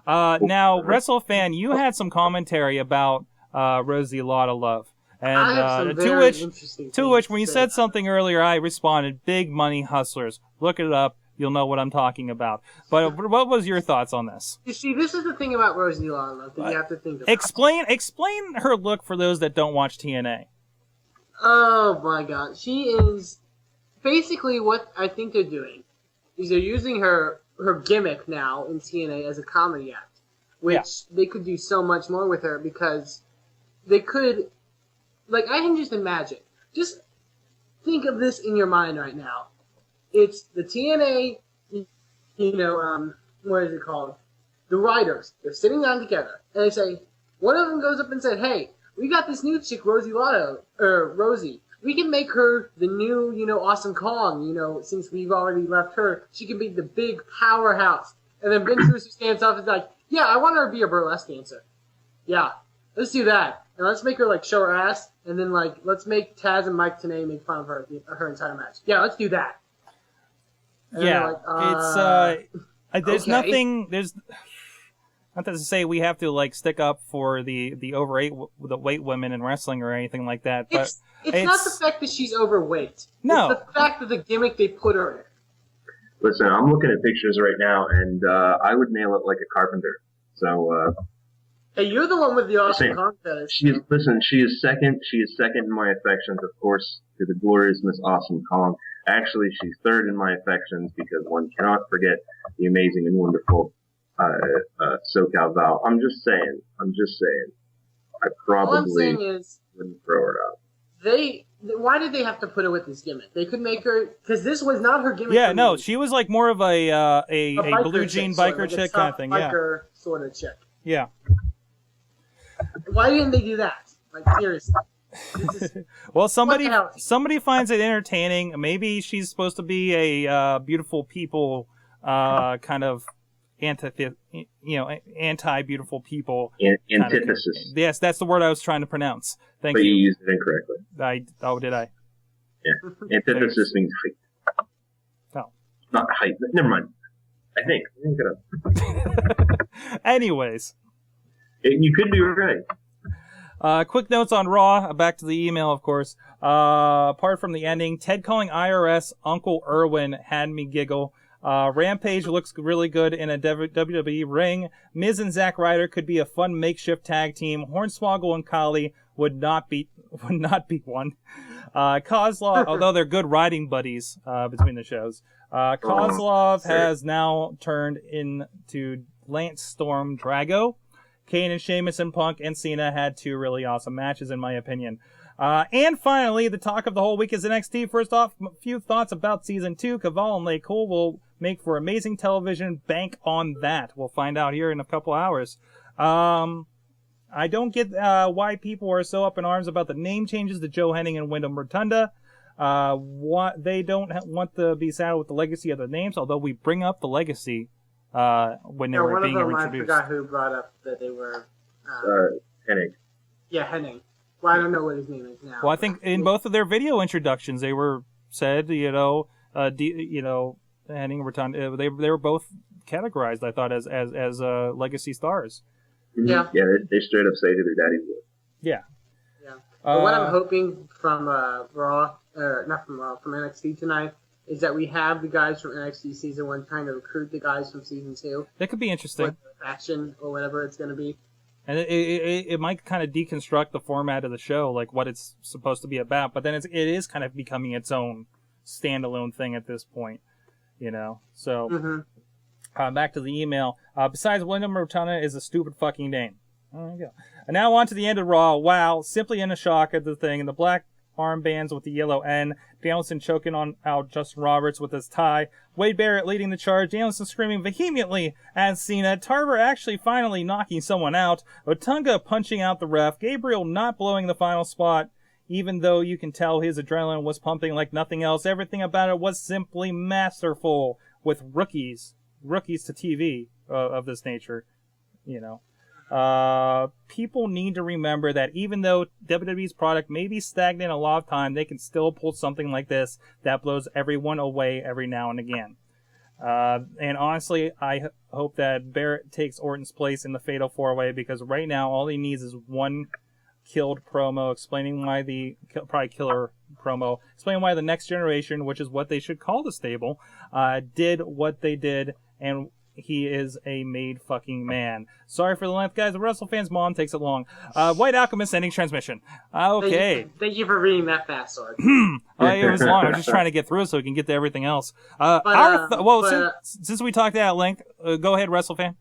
Now, WrestleFan, you had some commentary about Rosie Lotta Love, and to which, when you said something earlier, I responded, "Big money hustlers." Look it up. You'll know what I'm talking about. But what was your thoughts on this? You see, this is the thing about Rosie Lotta Love that you have to think about. Explain her look for those that don't watch TNA. Oh my god. She is basically what I think they're doing is they're using her gimmick now in TNA as a comedy act, which they could do so much more with her because they could, I can just imagine. Just think of this in your mind right now. It's the TNA, what is it called? The writers. They're sitting down together and they say, one of them goes up and said, "Hey, we got this new chick, Rosie. We can make her the new, Awesome Kong, since we've already left her. She can be the big powerhouse." And then Ben Truesdale stands up and is like, "Yeah, I want her to be a burlesque dancer. Yeah, let's do that. And let's make her, show her ass. And then, let's make Taz and Mike Tenay make fun of her entire match. Yeah, let's do that." And yeah, it's, there's okay. Not to say we have to like stick up for the weight women in wrestling or anything like that, but it's not the fact that she's overweight. No, it's the fact of the gimmick they put her in. Listen, I'm looking at pictures right now, and I would nail it like a carpenter. So. Hey, you're the one with the awesome Kong fetish. She is second. She is second in my affections, of course, to the glorious Miss Awesome Kong. Actually, she's third in my affections because one cannot forget the amazing and wonderful SoCal Val. I'm just saying. I probably All I'm saying is, wouldn't throw her out. Why did they have to put her with this gimmick? They could make her, because this was not her gimmick. Yeah, no, she was like more of a blue jean biker chick kind of thing. Biker sort of chick. Yeah. Why didn't they do that? Like, seriously. Well, somebody finds it entertaining. Maybe she's supposed to be a beautiful people kind of anti-beautiful people. Antithesis. Yes, that's the word I was trying to pronounce. Thank you. But you used it incorrectly. Did I? Yeah. Antithesis means height. Oh. Not height. Never mind. I think. Anyways. You could be right. Quick notes on Raw. Back to the email, of course. Apart from the ending, Ted calling IRS Uncle Irwin had me giggle. Rampage looks really good in a WWE ring. Miz and Zack Ryder could be a fun makeshift tag team. Hornswoggle and Kali would not be one. Kozlov, although they're good riding buddies between the shows. Kozlov has now turned into Lance Storm Drago. Kane and Sheamus and Punk and Cena had 2 really awesome matches, in my opinion. And finally, the talk of the whole week is NXT. First off, a few thoughts about Season 2. Caval and Lay Cool will make for amazing television. Bank on that. We'll find out here in a couple hours. I don't get why people are so up in arms about the name changes to Joe Henning and Wyndham Rotunda. They don't want to be saddled with the legacy of their names, although we bring up the legacy when they were being introduced. I forgot who brought up that they were... Hennig. Yeah, Hennig. Well, I don't know what his name is now. Well, I think in both of their video introductions, they were said, Hennig, Rotunda, they were both categorized, I thought, as legacy stars. Yeah. Yeah, they straight up say who their daddies were. Yeah. Yeah. But what I'm hoping from Raw, not from Raw, from NXT tonight, is that we have the guys from NXT Season 1 trying to recruit the guys from Season 2. That could be interesting. Faction or whatever it's going to be. And it might kind of deconstruct the format of the show, like what it's supposed to be about. But then it is kind of becoming its own standalone thing at this point, So, back to the email. Besides, Wyndham Rotunda is a stupid fucking name. There you go. And now on to the end of Raw. Wow, simply in a shock at the thing. And the black armbands with the yellow N. Danielson choking out Justin Roberts with his tie. Wade Barrett leading the charge. Danielson screaming vehemently at Cena. Tarver actually finally knocking someone out. Otunga punching out the ref. Gabriel not blowing the final spot, even though you can tell his adrenaline was pumping like nothing else. Everything about it was simply masterful with rookies to TV of this nature, People need to remember that even though WWE's product may be stagnant a lot of time, they can still pull something like this that blows everyone away every now and again. And honestly, I hope that Barrett takes Orton's place in the Fatal 4-Way, because right now all he needs is one killed promo explaining why probably killer promo, explaining why the Next Generation, which is what they should call the stable, did what they did, and he is a made fucking man. Sorry for the length, guys. The WrestleFan's mom takes it long. White Alchemist ending transmission. Okay. Thank you for reading that fast, Sword. It was long. I was just trying to get through it so we can get to everything else. Since we talked at length, go ahead, WrestleFan.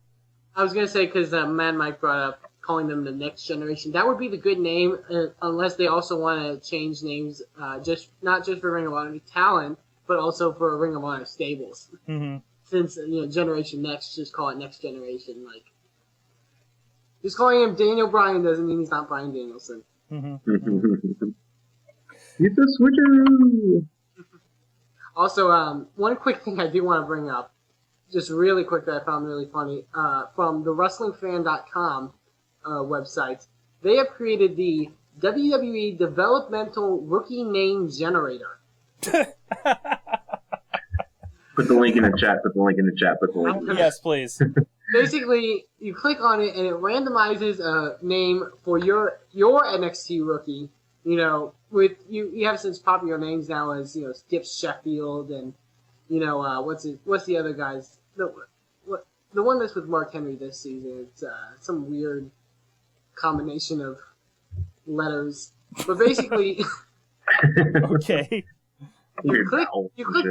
I was going to say, because Mad Mike brought up calling them the Next Generation. That would be the good name, unless they also want to change names, not just for Ring of Honor talent, but also for Ring of Honor stables. Mm-hmm. Since, Generation Next, just call it Next Generation. Just calling him Daniel Bryan doesn't mean he's not Bryan Danielson. Mm-hmm. He's a switcheroo! Also, one quick thing I do want to bring up, just really quick, that I found really funny, from the WrestlingFan.com website, they have created the WWE Developmental Rookie Name Generator. Put the link in the chat. Yes, please. basically, you click on it and it randomizes a name for your NXT rookie. You know, with you have such popular names now as Skip Sheffield and what's the other guys? The one that's with Mark Henry this season. It's some weird combination of letters, but basically, okay. You click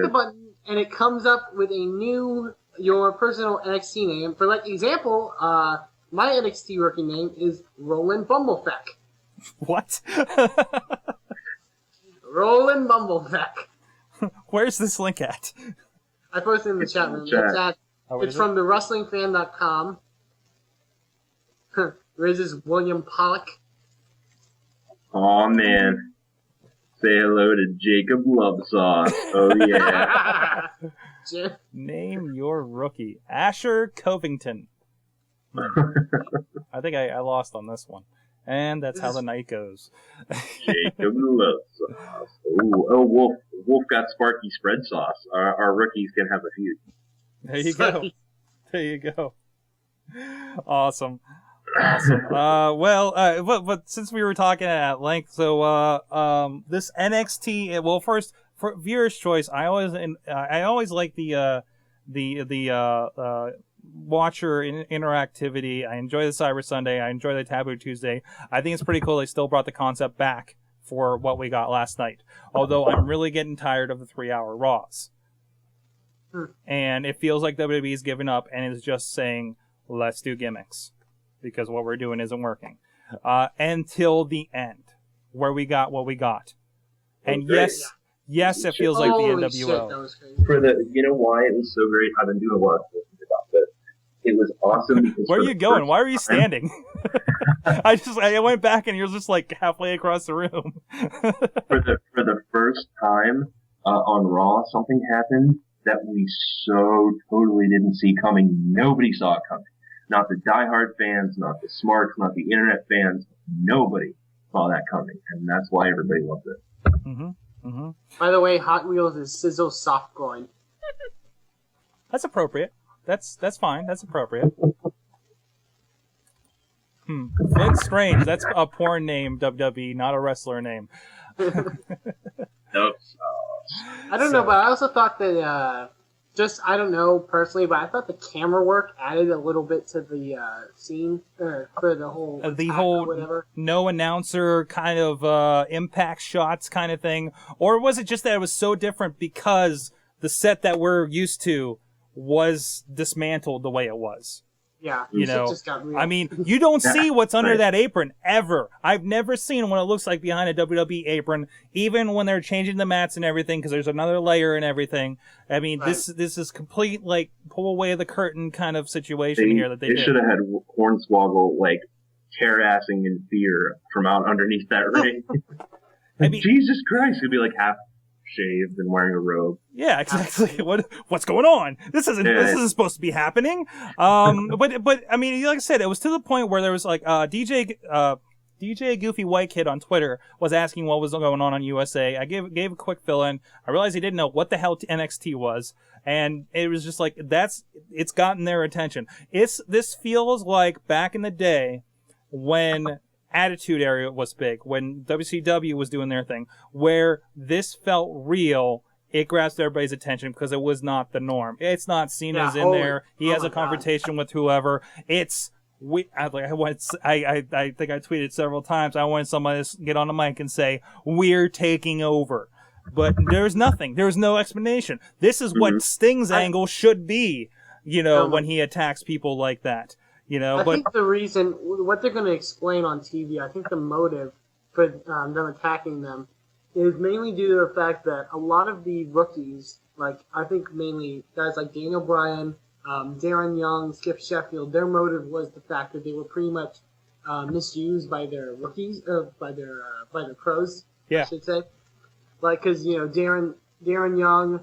the button and it comes up with your personal NXT name. For example, my NXT rookie name is Roland Bumblefeck. What? Roland Bumblefeck. Where's this link at? I posted in the chat room. It's from thewrestlingfan.com. This is William Pollock. Oh man. Say hello to Jacob Lovesauce. Oh yeah. Name your rookie. Asher Covington. I think I lost on this one. And that's how the night goes. Jacob Lovesauce. Oh, Wolf got Sparky Spread Sauce. Our rookies can have a feud. There you go. There you go. Awesome. But since we were talking at length, so this NXT. Well, first for viewer's choice, I always like the watcher interactivity. I enjoy the Cyber Sunday. I enjoy the Taboo Tuesday. I think it's pretty cool they still brought the concept back for what we got last night. Although I'm really getting tired of the 3-hour Raws. And it feels like WWE is giving up and is just saying, let's do gimmicks. Because what we're doing isn't working. Until the end. Where we got what we got. And yes, it feels like the NWO. You know why it was so great? I've been doing a lot of thinking about this. It was awesome because where are you going? Why are you standing? I went back and you're just like halfway across the room. for the first time on Raw, something happened that we so totally didn't see coming. Nobody saw it coming. Not the diehard fans, not the smarts, not the internet fans. Nobody saw that coming, and that's why everybody loved it. By the way, Hot Wheels is Sizzle Soft Groin. That's appropriate. That's fine. That's appropriate. Vince Strange. That's a porn name, WWE, not a wrestler name. Nope. I don't know, but I also thought that I don't know personally, but I thought the camera work added a little bit to the scene for the whole whatever. No announcer kind of impact shots kind of thing, or was it just that it was so different because the set that we're used to was dismantled the way it was? Yeah, just got real. I mean, you don't see what's under that apron ever. I've never seen what it looks like behind a WWE apron, even when they're changing the mats and everything, because there's another layer and everything. I mean, this is complete like pull away the curtain kind of situation here that they did. They should have had Hornswoggle like tear-assing in fear from out underneath that ring. I mean, Jesus Christ, he'd be like half shaved and wearing a robe. Yeah, exactly. What's going on? This isn't supposed to be happening. But I mean, like I said, it was to the point where there was like DJ Goofy White Kid on Twitter was asking what was going on USA. I gave a quick fill in. I realized he didn't know what the hell NXT was, and it was just like it's gotten their attention. This feels like back in the day when Attitude Era was big, when WCW was doing their thing, where this felt real. It grasped everybody's attention because it was not the norm. It's not Cena's in there. He has a confrontation with whoever. I think I tweeted several times. I wanted somebody to get on the mic and say, "We're taking over," but there's nothing. There's no explanation. This is what Sting's angle should be. When he attacks people like that. I think the reason, what they're going to explain on TV, I think the motive for them attacking them is mainly due to the fact that a lot of the rookies, I think mainly guys like Daniel Bryan, Darren Young, Skip Sheffield, their motive was the fact that they were pretty much misused by their rookies, by their pros, I should say. Because, Darren Young,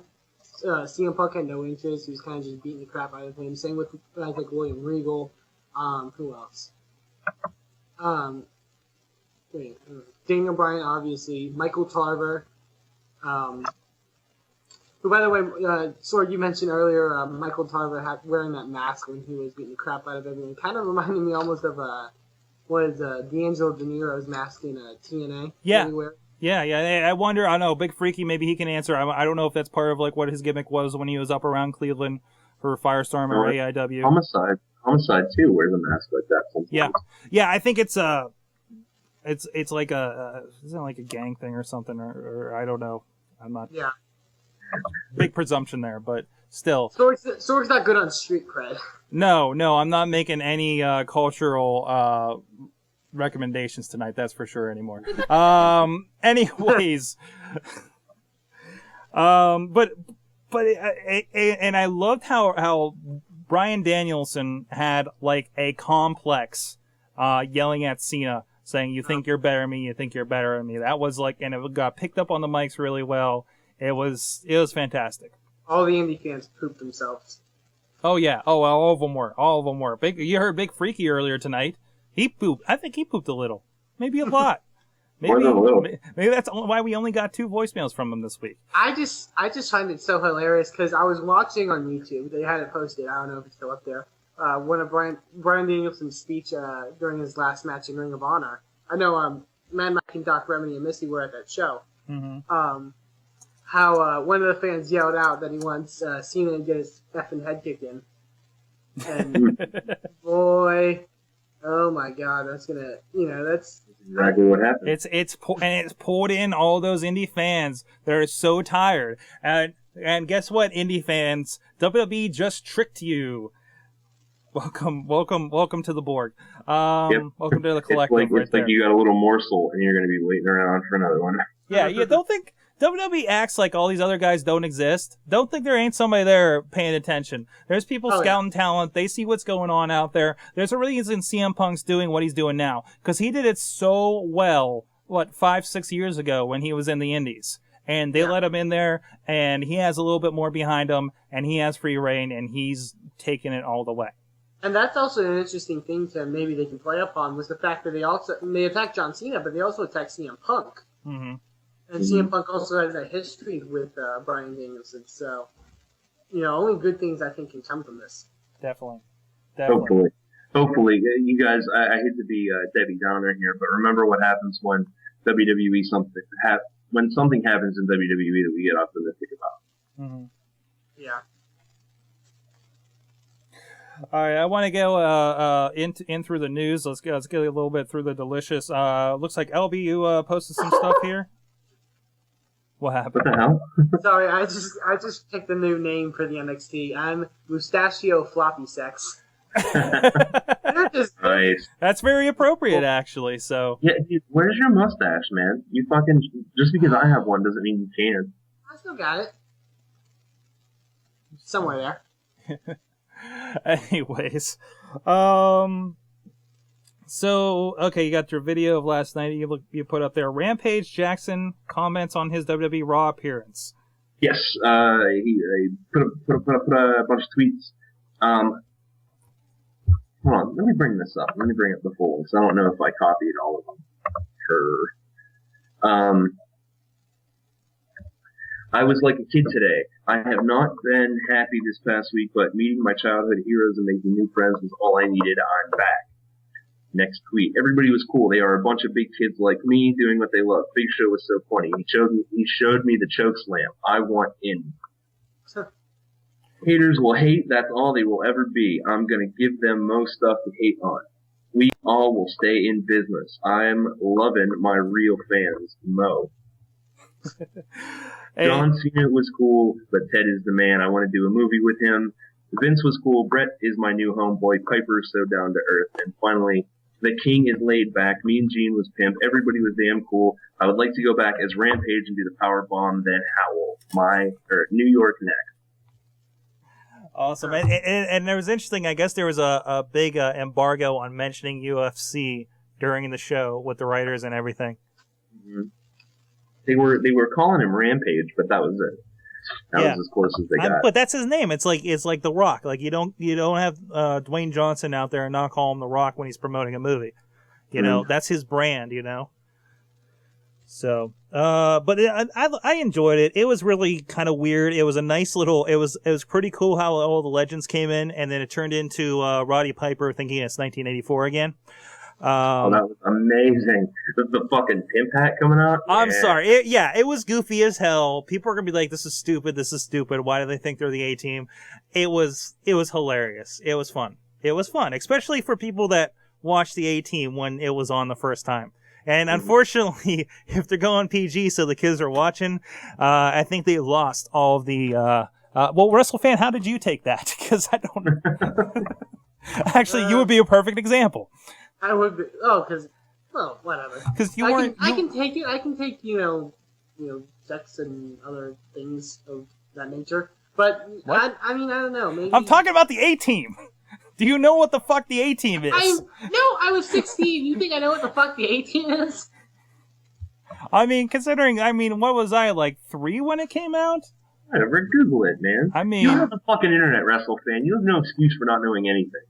CM Punk had no interest. He was kind of just beating the crap out of him. Same with guys like William Regal. Who else? Daniel Bryan, obviously. Michael Tarver. Who, by the way, Sword, you mentioned earlier Michael Tarver wearing that mask when he was beating the crap out of everyone. Kind of reminded me almost of D'Angelo De Niro's mask in TNA. Yeah. Yeah. I wonder. I don't know. Big Freaky, maybe he can answer. I don't know if that's part of like what his gimmick was when he was up around Cleveland for Firestorm or AIW. Homicide too wears a mask like that sometimes. Yeah. I think it's like isn't it like a gang thing or something or I don't know. I'm not. Yeah. Big presumption there, but still. Sorg's not good on street cred. No, I'm not making any cultural recommendations tonight. That's for sure anymore. Anyways, but and I loved how Bryan Danielson had like a complex, yelling at Cena, saying, "You think you're better than me? You think you're better than me?" That was like, and it got picked up on the mics really well. It was fantastic. All the indie fans pooped themselves. Oh yeah. Oh well, all of them were. You heard Big Freaky earlier tonight. He pooped. I think he pooped a little. Maybe a lot. More than a little. Maybe that's why we only got 2 voicemails from him this week. I just find it so hilarious because I was watching on YouTube. They had it posted. I don't know if it's still up there. One of Bryan Danielson's speech during his last match in Ring of Honor. I know Mad Mike and Doc Remedy and Missy were at that show. Mm-hmm. How one of the fans yelled out that he wants Cena to get his effing head kicked in. And boy, oh my God, that's gonna, that's exactly what happened. It's poured in all those indie fans that are so tired. And guess what, indie fans? WWE just tricked you. Welcome to the board. Welcome to the collective. It's like you got a little morsel and you're going to be waiting around for another one. Yeah, you don't think WWE acts like all these other guys don't exist? Don't think there ain't somebody there paying attention. There's people scouting talent. They see what's going on out there. There's a reason CM Punk's doing what he's doing now. Because he did it so well, 5-6 years ago when he was in the Indies. And they let him in there, and he has a little bit more behind him, and he has free reign, and he's taking it all the way. And that's also an interesting thing to maybe they can play upon was the fact that they attacked John Cena, but they also attacked CM Punk. Mm-hmm. And CM Punk also has a history with Bryan Danielson, so only good things I think can come from this. Definitely. Hopefully, you guys. I hate to be Debbie Downer here, but remember what happens when WWE when something happens in WWE that we get optimistic about. Mm-hmm. Yeah. All right, I want to go in through the news. Let's get a little bit through the delicious. Looks like LB, you posted some stuff here. What happened? What the hell? Sorry, I just picked a new name for the NXT. I'm Mustachio Floppy Sex. Nice. That's very appropriate, actually. So yeah, dude, where's your mustache, man? You fucking just because I have one doesn't mean you can. I still got it. Somewhere there. Anyways, so okay, you got your video of last night. You put up there. Rampage Jackson comments on his WWE Raw appearance. Yes, he put a bunch of tweets. Hold on, let me bring this up. Let me bring up the full one because I don't know if I copied all of them. Sure. I was like a kid today. I have not been happy this past week, but meeting my childhood heroes and making new friends was all I needed. I'm back. Next tweet. Everybody was cool. They are a bunch of big kids like me doing what they love. Big Show was so funny. He showed me the choke slam. I want in. Haters will hate. That's all they will ever be. I'm going to give them most stuff to hate on. We all will stay in business. I'm loving my real fans. Mo. John Cena was cool, but Ted is the man. I want to do a movie with him. Vince was cool. Brett is my new homeboy. Piper is so down to earth. And finally, the king is laid back. Me and Gene was pimp. Everybody was damn cool. I would like to go back as Rampage and do the power bomb, then howl. New York next. Awesome. And it was interesting. I guess there was a big embargo on mentioning UFC during the show with the writers and everything. Mm-hmm. They were calling him Rampage, but that was it. That was as close as they got. But that's his name. It's like The Rock. Like you don't have Dwayne Johnson out there and not call him The Rock when he's promoting a movie. You know, that's his brand. So, but I enjoyed it. It was really kind of weird. It was a nice little. It was pretty cool how all the legends came in, and then it turned into Roddy Piper thinking it's 1984 again. That was amazing. The fucking pimp hat coming out. I'm sorry. It was goofy as hell. People are gonna be like, "This is stupid. This is stupid. Why do they think they're the A-Team?" It was hilarious. It was fun. It was fun, especially for people that watched the A-Team when it was on the first time. And unfortunately, if they're going PG, so the kids are watching, I think they lost all of the. Well, WrestleFan, how did you take that? Because I don't. Actually, you would be a perfect example. I would be. Oh, because whatever. Because you weren't. I can take it. I can take sex and other things of that nature. But I mean, I don't know. Maybe I'm talking about the A-Team. Do you know what the fuck the A-Team is? I was 16. You think I know what the fuck the A-Team is? I mean, what was I, like 3 when it came out? Whatever, Google it, man. I mean, you have the fucking internet, WrestleFan. You have no excuse for not knowing anything.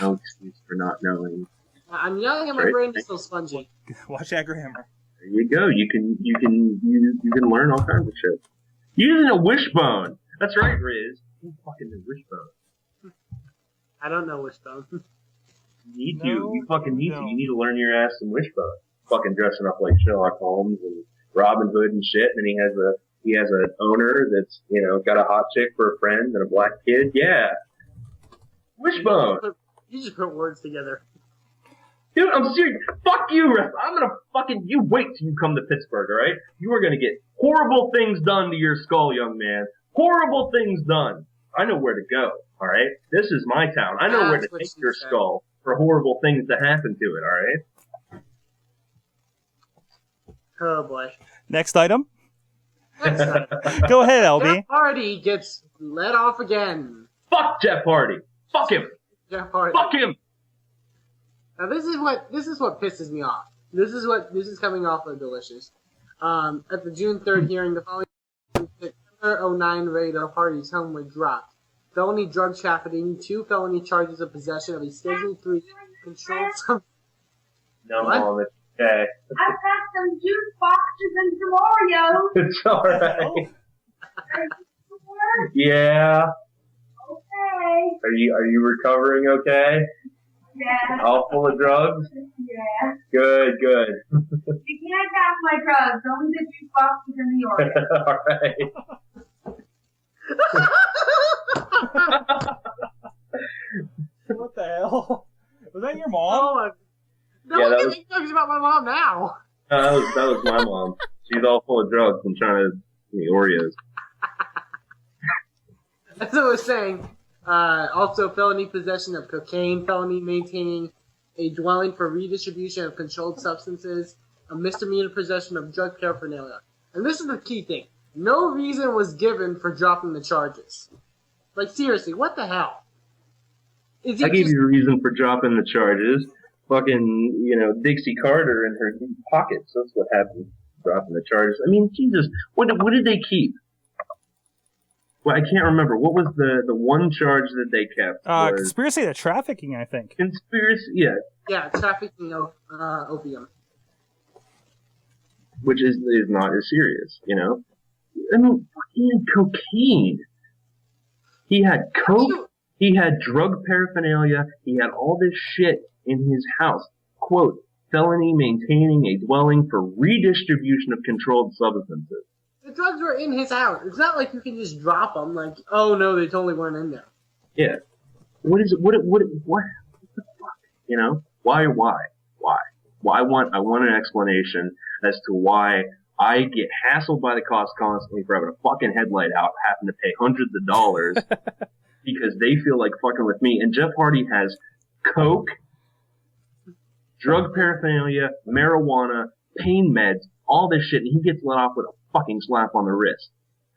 No excuse for not knowing. I'm yelling at my brain is still spongy. Watch that grammar. There you go. You can learn all kinds of shit. Using a wishbone. That's right, Riz. You fucking know wishbone. I don't know wishbone. You need to. You fucking need to. You need to learn your ass some wishbone. Fucking dressing up like Sherlock Holmes and Robin Hood and shit. And he has an owner that's got a hot chick for a friend and a black kid. Yeah. Wishbone. You just put words together. Dude, I'm serious. Fuck you, Ref. I'm gonna you wait till you come to Pittsburgh, alright? You are gonna get horrible things done to your skull, young man. Horrible things done. I know where to go, alright? This is my town. I know where to take your skull for horrible things to happen to it, alright? Oh boy. Next item. Next item. Go ahead, LB. Jeff Hardy gets let off again. Fuck Jeff Hardy. Fuck him. Jeff Hardy. Fuck him. Now this is what pisses me off. This is coming off of Delicious. At the June 3rd hearing, the following September 09 raid of Hardy's home were dropped. Felony drug trafficking, 2 felony charges of possession of a Schedule 3 controlled substance. No, Mom, it's okay. I've got some juice boxes and some Oreos. It's alright. Yeah. Okay. Are you recovering okay? Yeah. All full of drugs? Yeah. Good. You can't have my drugs, only the juice boxes and the Alright. What the hell? Was that your mom? No one can make jokes about my mom now. That was my mom. She's all full of drugs and trying to eat me Oreos. That's what I was saying. Also, felony possession of cocaine, felony maintaining a dwelling for redistribution of controlled substances, a misdemeanor possession of drug paraphernalia. And this is the key thing. No reason was given for dropping the charges. Like, seriously, what the hell? I gave you a reason for dropping the charges. Fucking, Dixie Carter in her pockets. That's what happened. Dropping the charges. I mean, Jesus, what did they keep? Well, I can't remember. What was the one charge that they kept? Conspiracy to trafficking, I think. Conspiracy, yeah. Yeah, trafficking of opium. Which is not as serious, I mean, he had cocaine. He had coke. He had drug paraphernalia. He had all this shit in his house. Quote, felony maintaining a dwelling for redistribution of controlled substances. The drugs were in his house. It's not like you can just drop them. Like, oh no, they totally weren't in there. Yeah. What is it? What the fuck? Why? Well, I want an explanation as to why I get hassled by the cops constantly for having a fucking headlight out, having to pay hundreds of dollars because they feel like fucking with me. And Jeff Hardy has coke, drug paraphernalia, marijuana, pain meds, all this shit, and he gets let off with a fucking slap on the wrist.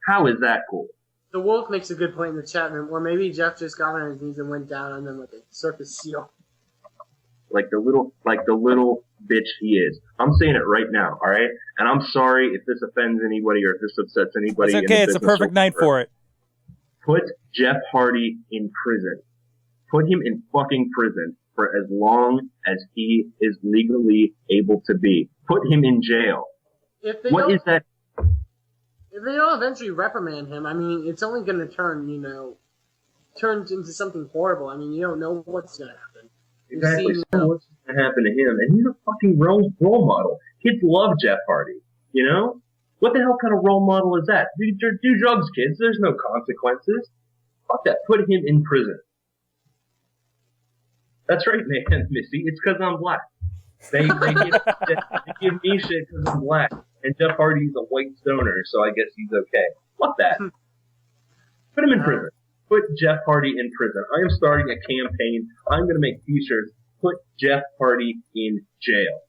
How is that cool? The Wolf makes a good point in the chat room, or maybe Jeff just got on his knees and went down on them like a circus seal. Like the little bitch he is. I'm saying it right now, alright? And I'm sorry if this offends anybody or if this upsets anybody. It's okay, it's a perfect night for it. Put Jeff Hardy in prison. Put him in fucking prison for as long as he is legally able to be. Put him in jail. What is that? If they don't eventually reprimand him, I mean, it's only going to turn into something horrible. I mean, you don't know what's going to happen. Exactly. So what's going to happen to him? And he's a fucking role model. Kids love Jeff Hardy. You know? What the hell kind of role model is that? Do drugs, kids. There's no consequences. Fuck that. Put him in prison. That's right, man, Missy. It's because I'm black. They give me shit because I'm black. And Jeff Hardy's a white stoner, so I guess he's okay. Fuck that. Put him in prison. Put Jeff Hardy in prison. I am starting a campaign. I'm going to make t-shirts. Put Jeff Hardy in jail.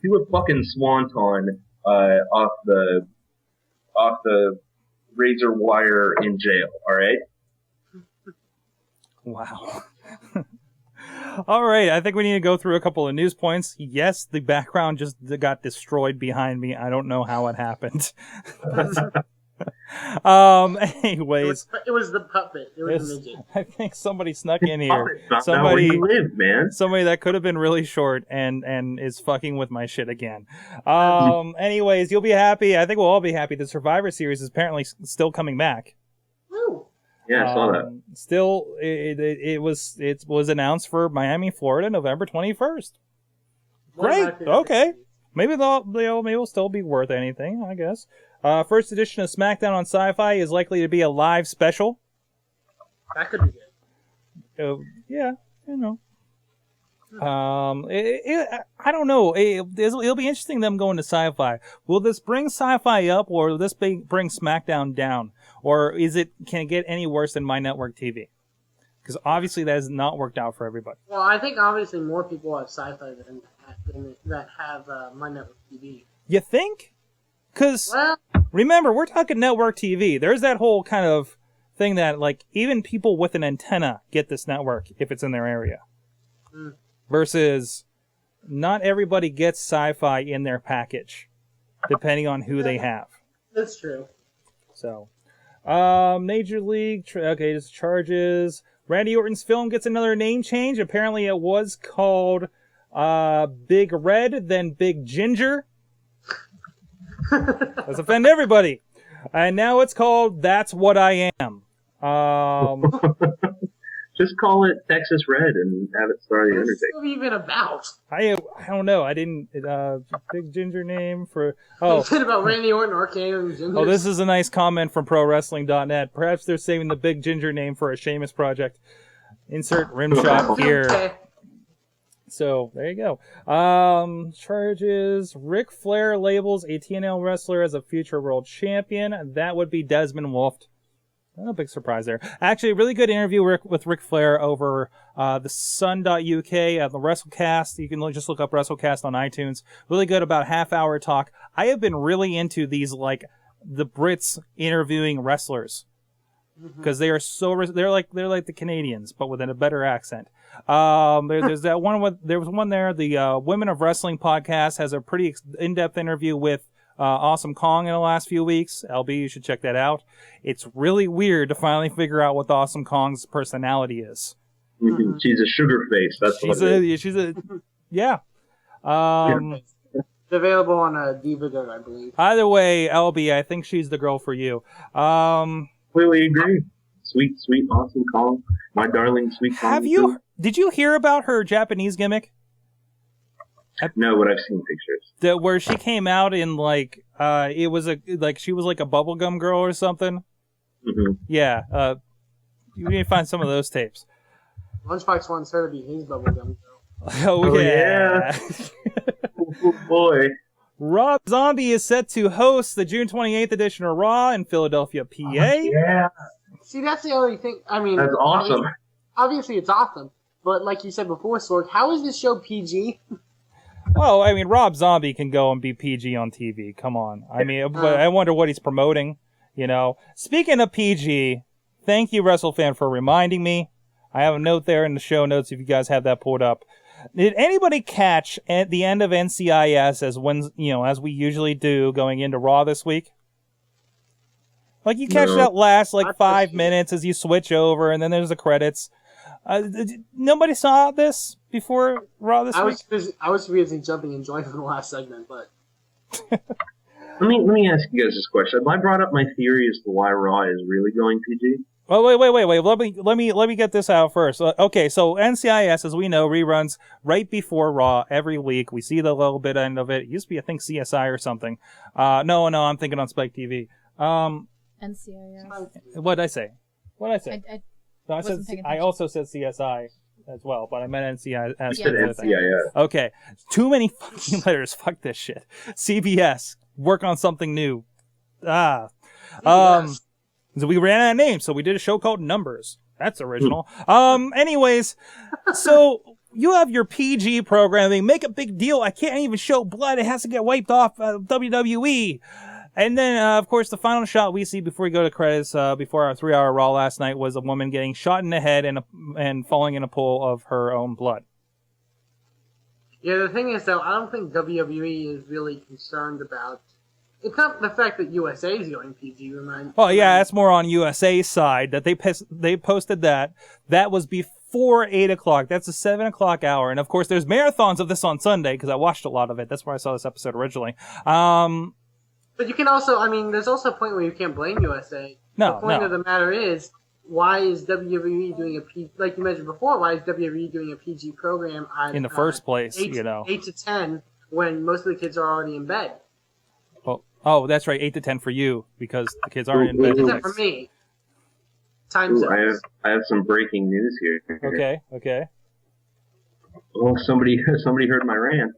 Do a fucking swanton off the razor wire in jail, alright? Wow. All right, I think we need to go through a couple of news points. Yes, the background just got destroyed behind me. I don't know how it happened. Anyways, it was the puppet. It was the midget. I think somebody snuck in here. Somebody where you live, man. Somebody that could have been really short and is fucking with my shit again. Anyways, you'll be happy. I think we'll all be happy. The Survivor Series is apparently still coming back. Woo. Yeah, I saw that. Still, it was announced for Miami, Florida, November 21st. Great. Okay. Maybe they'll still be worth anything, I guess. First edition of SmackDown on Sci-Fi is likely to be a live special. That could be good. Yeah, you know. I don't know. It'll be interesting them going to Sci-Fi. Will this bring Sci-Fi up, or will this bring SmackDown down? Or can it get any worse than My Network TV? Because obviously that has not worked out for everybody. Well, I think obviously more people have Sci-Fi than that have My Network TV. You think? Because remember, we're talking network TV. There's that whole kind of thing that like even people with an antenna get this network if it's in their area. Versus not everybody gets Sci-Fi in their package, depending on who they have. That's true. So, Major League, this charges. Randy Orton's film gets another name change. Apparently it was called Big Red, then Big Ginger. Let's offend everybody. And now it's called That's What I Am. Just call it Texas Red and have it star The Undertaker. What's it even about? I don't know. I didn't. Big Ginger name for. What's it about Randy Orton, RKO, and Ginger? Oh, this is a nice comment from ProWrestling.net. Perhaps they're saving the Big Ginger name for a Sheamus project. Insert rim shot here. Okay. So there you go. Charges. Ric Flair labels a TNL wrestler as a future world champion. That would be Desmond Wolfe. No big surprise there. Actually, a really good interview with Ric Flair over the Sun.uk, the WrestleCast. You can just look up WrestleCast on iTunes. Really good, about half-hour talk. I have been really into these, like, the Brits interviewing wrestlers. Because they are they're like the Canadians, but with a better accent. There's that one there was one there. The Women of Wrestling podcast has a pretty in-depth interview with Awesome Kong in the last few weeks. LB, you should check that out. It's really weird to finally figure out what the Awesome Kong's personality is. She's a sugar face. Yeah. It's available on a DVD, I believe. Either way, LB, I think she's the girl for you. Completely agree. Sweet, sweet, Awesome Kong. My darling, sweet Kong. Did you hear about her Japanese gimmick? No, but I've seen pictures. Where she came out in like it was she was like a bubblegum girl or something. Yeah, you need to find some of those tapes. Lunchbox wants her to be his bubblegum girl. Oh yeah. Oh boy. Rob Zombie is set to host the June 28th edition of Raw in Philadelphia, PA. Yeah. See, that's the only thing. I mean, that's awesome. Obviously, it's awesome. But like you said before, Sorg, how is this show PG? Well, I mean, Rob Zombie can go and be PG on TV. Come on. I mean, but I wonder what he's promoting, you know. Speaking of PG, thank you, WrestleFan, for reminding me. I have a note there in the show notes if you guys have that pulled up. Did anybody catch at the end of NCIS as we usually do going into Raw this week? Like you catch that last 5 minutes as you switch over and then there's the credits. Nobody saw this? before Raw this week? I was busy jumping and joining for the last segment, but let me ask you guys this question. Have I brought up my theory as to why Raw is really going PG? Oh, wait. Let me get this out first. Okay, so NCIS, as we know, reruns right before Raw every week. We see the little bit end of it. It used to be, I think, CSI or something. No, I'm thinking on Spike TV. NCIS. What did I say? I also said CSI as well, but I meant NCIS. You said NCIS. Okay, too many fucking letters. Fuck this shit. CBS, work on something new. So we ran out of names, so we did a show called Numbers. That's original. Anyways, so you have your PG programming. Make a big deal. I can't even show blood. It has to get wiped off WWE. And then, of course, the final shot we see before we go to credits, before our 3-hour Raw last night, was a woman getting shot in the head and falling in a pool of her own blood. Yeah, the thing is, though, I don't think WWE is really concerned about... It's not the fact that USA is going PG. Oh, yeah, that's more on USA's side, that they posted that. That was before 8 o'clock. That's a 7 o'clock hour. And, of course, there's marathons of this on Sunday, because I watched a lot of it. That's where I saw this episode originally. But you can also, there's also a point where you can't blame USA. No, the point of the matter is, why is WWE doing like you mentioned before, why is WWE doing a PG program in the first place, 8 to 10, when most of the kids are already in bed? Oh, that's right, 8 to 10 for you, because the kids aren't in bed. 8 to 10 for me. Time zones. I have some breaking news here. Okay. Oh, somebody heard my rant.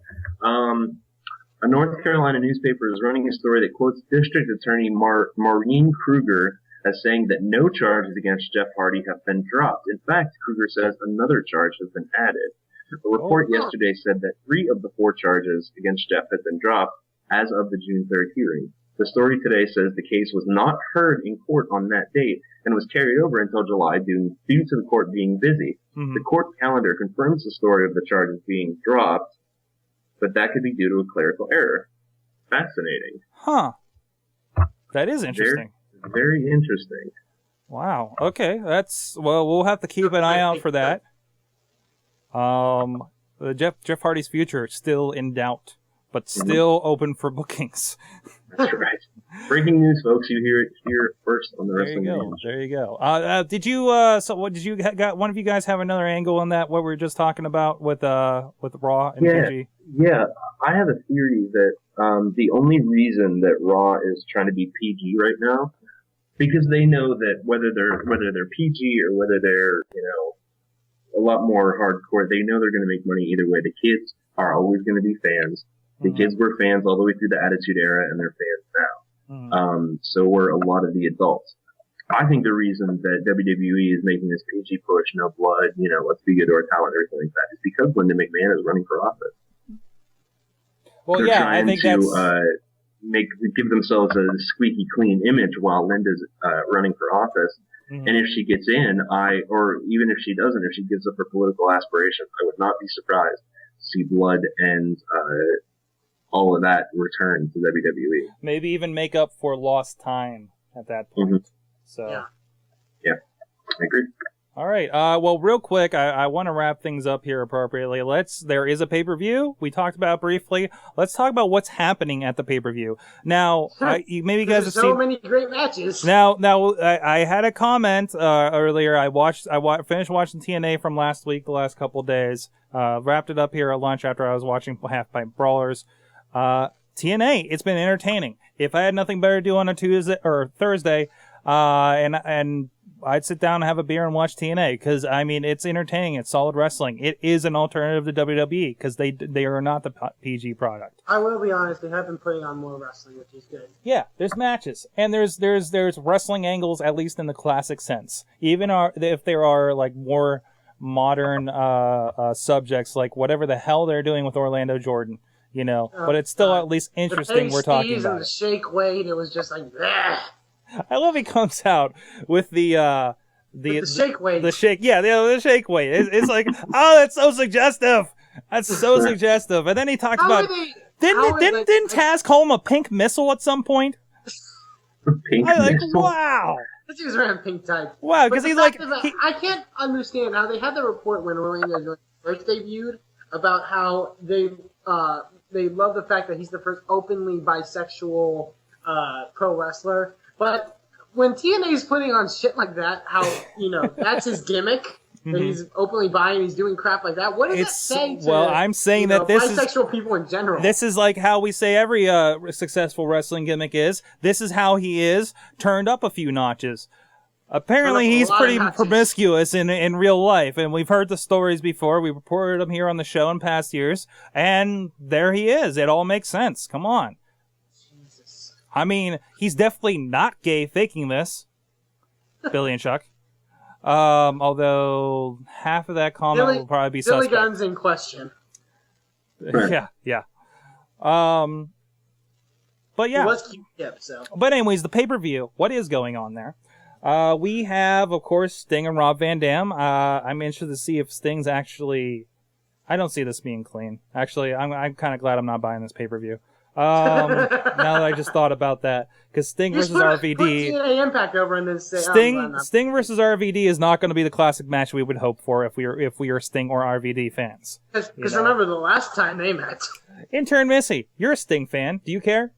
A North Carolina newspaper is running a story that quotes District Attorney Maureen Kruger as saying that no charges against Jeff Hardy have been dropped. In fact, Kruger says another charge has been added. A report yesterday said that 3 of the 4 charges against Jeff had been dropped as of the June 3rd hearing. The story today says the case was not heard in court on that date and was carried over until July due to the court being busy. Mm-hmm. The court calendar confirms the story of the charges being dropped, but that could be due to a clerical error. Fascinating. Huh. That is interesting. Very interesting. Wow. Okay. We'll have to keep an eye out for that. Jeff Hardy's future is still in doubt, but still open for bookings. That's right. Breaking news, folks. You hear it here first on the Wrestling Mayhem Show. There you go. Did you? Did you got one of you guys have another angle on that? What we were just talking about with Raw and PG? Yeah. I have a theory that the only reason that Raw is trying to be PG right now, because they know that whether they're PG or whether they're a lot more hardcore, they know they're going to make money either way. The kids are always going to be fans. The kids were fans all the way through the Attitude Era, and they're fans now. So were a lot of the adults. I think the reason that WWE is making this PG push, no blood, let's be good to our talent, everything like that, is because Linda McMahon is running for office. Well, they're yeah, I think to, that's... give themselves a squeaky clean image while Linda's running for office. Mm-hmm. And if she gets in, or even if she doesn't, if she gives up her political aspirations, I would not be surprised to see blood and all of that return to WWE. Maybe even make up for lost time at that point. Mm-hmm. So, yeah, I agree. All right. Well, real quick, I want to wrap things up here appropriately. There is a pay-per-view. We talked about briefly. Let's talk about what's happening at the pay-per-view. Now, maybe you guys have seen many great matches. Now, I had a comment earlier. I finished watching TNA from last week, the last couple of days. Wrapped it up here at lunch after I was watching Half Pipe Brawlers. TNA, it's been entertaining. If I had nothing better to do on a Tuesday or Thursday, and I'd sit down and have a beer and watch TNA because, it's entertaining. It's solid wrestling. It is an alternative to WWE because they are not the PG product. I will be honest, they have been putting on more wrestling, which is good. Yeah, there's matches and there's wrestling angles, at least in the classic sense. Even if there are like more modern subjects, like whatever the hell they're doing with Orlando Jordan, but it's still at least interesting. We're talking about and the shake weight. It was just like, bleh. I love he comes out with the shake weight. The shake, the shake weight. It's like, oh, that's so suggestive. That's so suggestive. And then he talks about didn't Taz call him a pink missile at some point? Pink missile. Wow. This is around pink type. Wow, because he's like, I can't understand how they had the report when Orlando joined Break debuted about how they love the fact that he's the first openly bisexual pro wrestler. But when TNA is putting on shit like that, how, that's his gimmick, that he's openly bi and he's doing crap like that, what does that say to I'm saying that this bisexual people in general? This is like how we say every successful wrestling gimmick is. This is how he is, turned up a few notches. Apparently, he's pretty promiscuous in real life, and we've heard the stories before. We reported them here on the show in past years, and there he is. It all makes sense. Come on. Jesus. I mean, he's definitely not gay faking this, Billy and Chuck. Although half of that comment will probably be suspect. Billy Gunn's in question. Yeah. But yeah. He was Q-tip, so. But anyways, the pay-per-view. What is going on there? We have, of course, Sting and Rob Van Dam. I'm interested to see if Sting's actually... I don't see this being clean. Actually, I'm kind of glad I'm not buying this pay-per-view. Now that I just thought about that. Because Sting versus RVD... Put TNA Impact over and then say... Sting versus RVD is not going to be the classic match we would hope for if we are Sting or RVD fans. Because remember the last time they met. Intern Missy, you're a Sting fan. Do you care?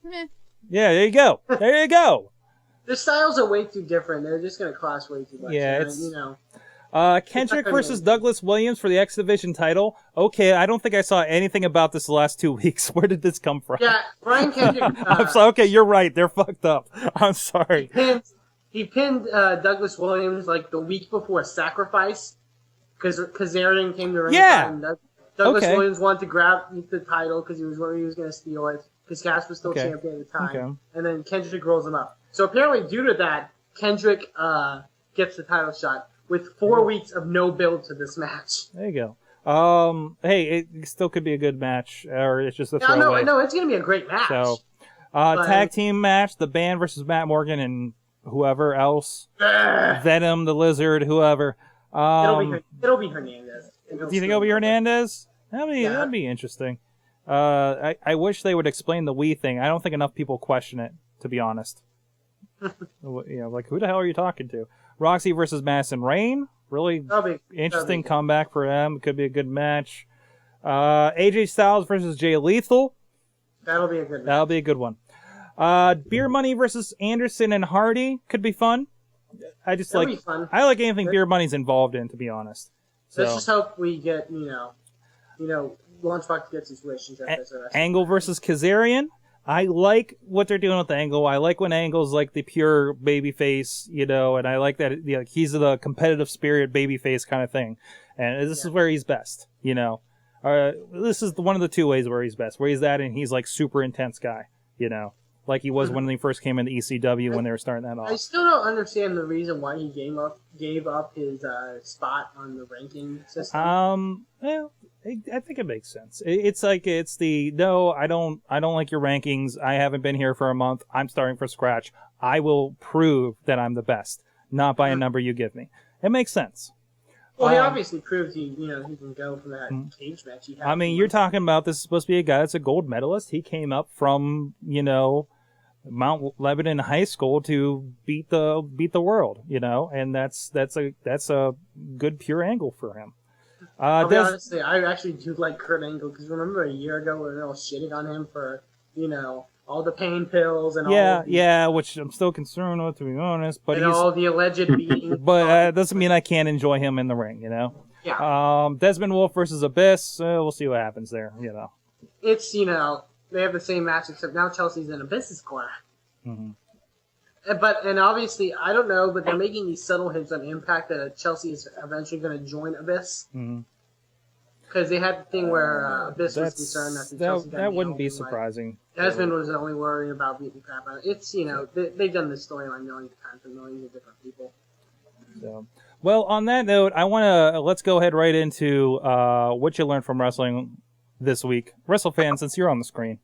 Meh. Yeah, there you go. There you go. Their styles are way too different. They're just going to clash way too much. Yeah, it's... Kendrick versus Douglas Williams for the X Division title. Okay, I don't think I saw anything about this the last 2 weeks. Where did this come from? Yeah, Brian Kendrick... I'm sorry. Okay, you're right. They're fucked up. I'm sorry. He pinned Douglas Williams like the week before Sacrifice because Kazarian came to ring. Yeah. And Douglas Williams wanted to grab the title because he was worried he was going to steal it because Cass was still champion at the time. Okay. And then Kendrick rolls him up. So apparently, due to that, Kendrick gets the title shot with 4 weeks of no build to this match. There you go. Hey, it still could be a good match, or it's just a throwaway. No, it's going to be a great match. So, tag team match: the Band versus Matt Morgan and whoever else, Venom, the Lizard, whoever. It'll be Hernandez. Do you think it'll be Hernandez? That'd be interesting. I wish they would explain the Wii thing. I don't think enough people question it, to be honest. Like, who the hell are you talking to? Roxy versus Madison Rain. Really interesting comeback for them. Could be a good match. AJ Styles versus Jay Lethal. That'll be a good match. That'll be a good one. Beer Money versus Anderson and Hardy. Could be fun. I like anything Beer Money's involved in, to be honest. So. Let's just hope we get, Launchbox gets his wish. Angle versus Kazarian. I like what they're doing with Angle. I like when Angle's like the pure babyface, and I like that he's the competitive spirit babyface kind of thing. And this is where he's best, This is one of the two ways where he's best. Where he's that and he's like super intense guy, like he was when he first came into ECW when they were starting that off. I still don't understand the reason why he gave up his spot on the ranking system. Well, I think it makes sense. It's like no, I don't like your rankings. I haven't been here for a month. I'm starting from scratch. I will prove that I'm the best, not by a number you give me. It makes sense. Well, he obviously proved he can go from that cage match. I mean, you're talking about this is supposed to be a guy that's a gold medalist. He came up from Mount Lebanon High School to beat the world, and that's a good pure angle for him. I'll be honest, I actually do like Kurt Angle because remember a year ago we were all shitting on him for all the pain pills and which I'm still concerned with, to be honest. But all the alleged beatings. But doesn't mean I can't enjoy him in the ring, Yeah. Desmond Wolfe versus Abyss. We'll see what happens there, It's they have the same match except now Chelsea's in Abyss's corner. Mm-hmm. And obviously, I don't know, but they're making these subtle hints on Impact that Chelsea is eventually going to join Abyss. Because they had the thing where Abyss was concerned that Chelsea got that wouldn't be surprising. Desmond was only worried about beating crap out. It's, they've done this storyline millions of times with millions of different people. So, well, on that note, let's go ahead right into what you learned from wrestling this week. WrestleFan, since you're on the screen.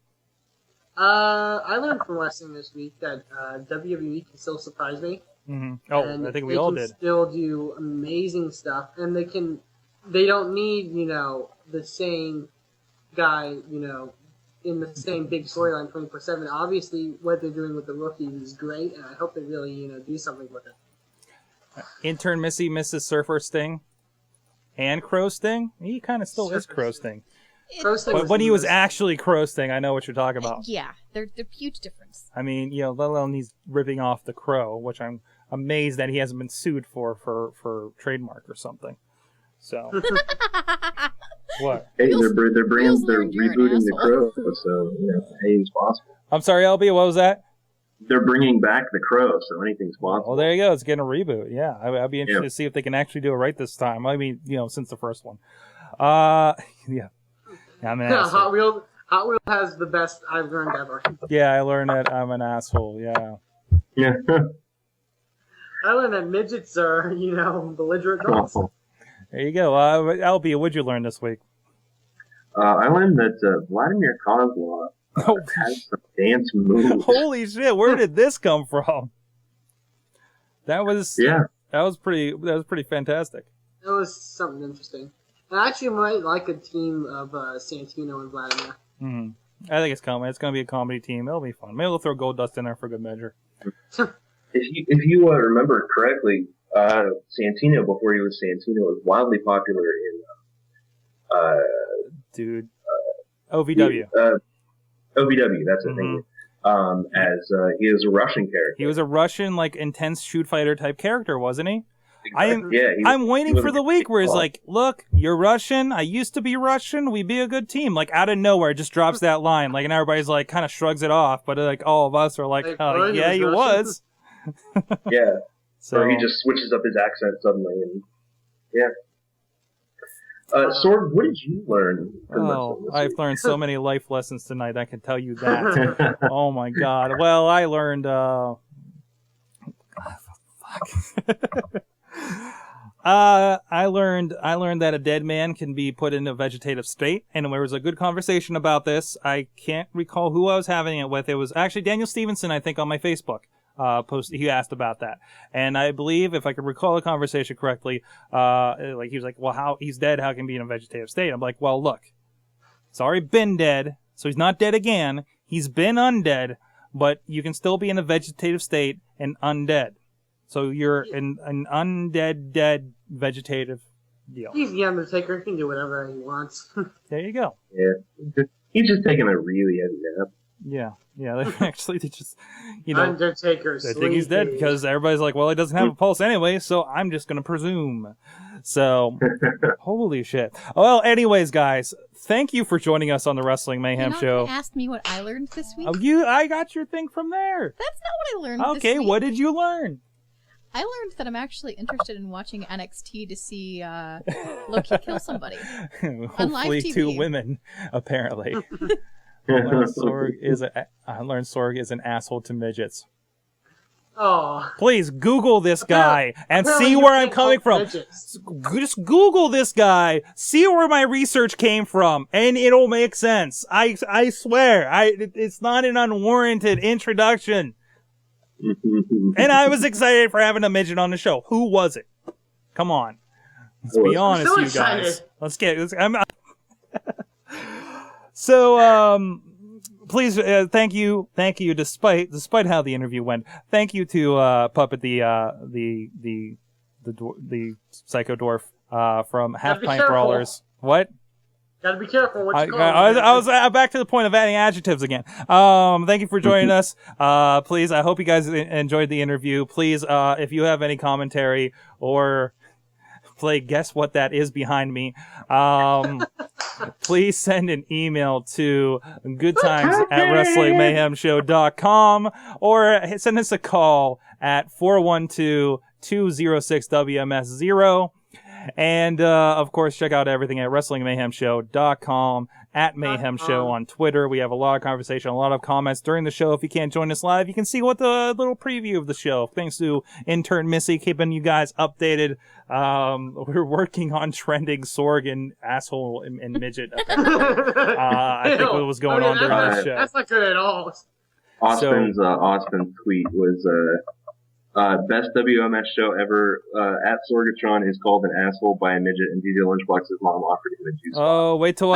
I learned from wrestling this week that WWE can still surprise me. Mm-hmm. Oh, and I think we all did. They can still do amazing stuff, and they don't need, the same guy, in the same big storyline 24/7. Obviously, what they're doing with the rookies is great, and I hope they really, do something with it. Intern Missy, Mrs. Surfer Sting, and Crowsting. He kind of still is Crowsting. Crowsting But was when the he was worst. actually Crowsting, I know what you're talking about. Yeah, they're huge difference. I mean, you know, let alone he's ripping off the Crow, which I'm amazed that he hasn't been sued for trademark or something. So what? Hey, they're rebooting the Crow, so you know, anything's possible. I'm sorry, LB. What was that? They're bringing back the Crow, so anything's possible. Well, there you go. It's getting a reboot. Yeah, I'd be interested to see if they can actually do it right this time. I mean, you know, since the first one. Yeah. I'm an asshole. Hot Wheels has the best I've learned ever. Yeah, I learned that I'm an asshole. Yeah. Yeah. I learned that midgets are, you know, belligerent dogs. There you go. LB, what'd you learn this week? I learned that Vladimir Kozlov has some dance moves. Holy shit! Where did this come from? That was pretty fantastic. That was something interesting. I actually might like a team of Santino and Vladimir. Mm-hmm. I think it's coming. It's going to be a comedy team. It'll be fun. Maybe we'll throw Goldust in there for good measure. If you remember correctly, Santino, before he was Santino, was wildly popular in OVW. OVW, that's the thing. As he is a Russian character. He was a Russian, like, intense shoot fighter type character, wasn't he? Exactly. I'm waiting for the week where he's like, look, you're Russian. I used to be Russian. We'd be a good team. Like, out of nowhere, just drops that line. Like, and everybody's like, kind of shrugs it off. But, like, all of us are like, oh, yeah, he was. Yeah. So or he just switches up his accent suddenly. And yeah. Sorg, what did you learn from wrestling this I've week? learned so many life lessons tonight. I can tell you that. Oh, my God. Well, I learned... I learned that a dead man can be put in a vegetative state, and there was a good conversation about this. I can't recall who I was having it with. It was actually Daniel Stevenson, I think, on my Facebook post. He asked about that, and I believe, if I could recall the conversation correctly, like he was like, "Well, how he's dead? How can he be in a vegetative state?" I'm like, "Well, look, he's already been dead, so he's not dead again. He's been undead, but you can still be in a vegetative state and undead." So you're an undead, dead, vegetative deal. He's the Undertaker. He can do whatever he wants. There you go. Yeah. He's just taking a really heavy nap. Yeah. They just, you know, Undertaker. they think he's dead because everybody's like, well, he doesn't have a pulse anyway, so I'm just gonna presume. So, holy shit. Well, anyways, guys, thank you for joining us on the Wrestling Mayhem Show. You asked me what I learned this week. I got your thing from there. That's not what I learned. Okay, this week. what did you learn? I learned that I'm actually interested in watching NXT to see Loki kill somebody. Hopefully, 2 women, apparently. I learned Sorg is an asshole to midgets. Oh. Please Google this guy and see where I'm coming from. Just Google this guy, see where my research came from, and it'll make sense. I swear, it's not an unwarranted introduction. And I was excited for having a midget on the show. Who was it? Come on. Let's be honest, you guys. Let's get... So, please, thank you, despite how the interview went. Thank you to Puppet the Psycho Dwarf from Half Pint Brawlers. What? Gotta be careful what you call I was back to the point of adding adjectives again. Thank you for joining us. Please, I hope you guys enjoyed the interview. Please, if you have any commentary or play guess what that is behind me, please send an email to goodtimes@wrestlingmayhemshow.com or send us a call at 412-206-WMS0. And, of course, check out everything at WrestlingMayhemShow.com, at Mayhem Show on Twitter. We have a lot of conversation, a lot of comments during the show. If you can't join us live, you can see what the little preview of the show. Thanks to intern Missy keeping you guys updated. We're working on trending Sorg and asshole and midget. I think what was going on during the show. That's not good at all. Austin's tweet was, best WMS show ever, at Sorgatron is called an asshole by a midget, and DJ Lunchbox's mom offered him a juice box. Oh, wait till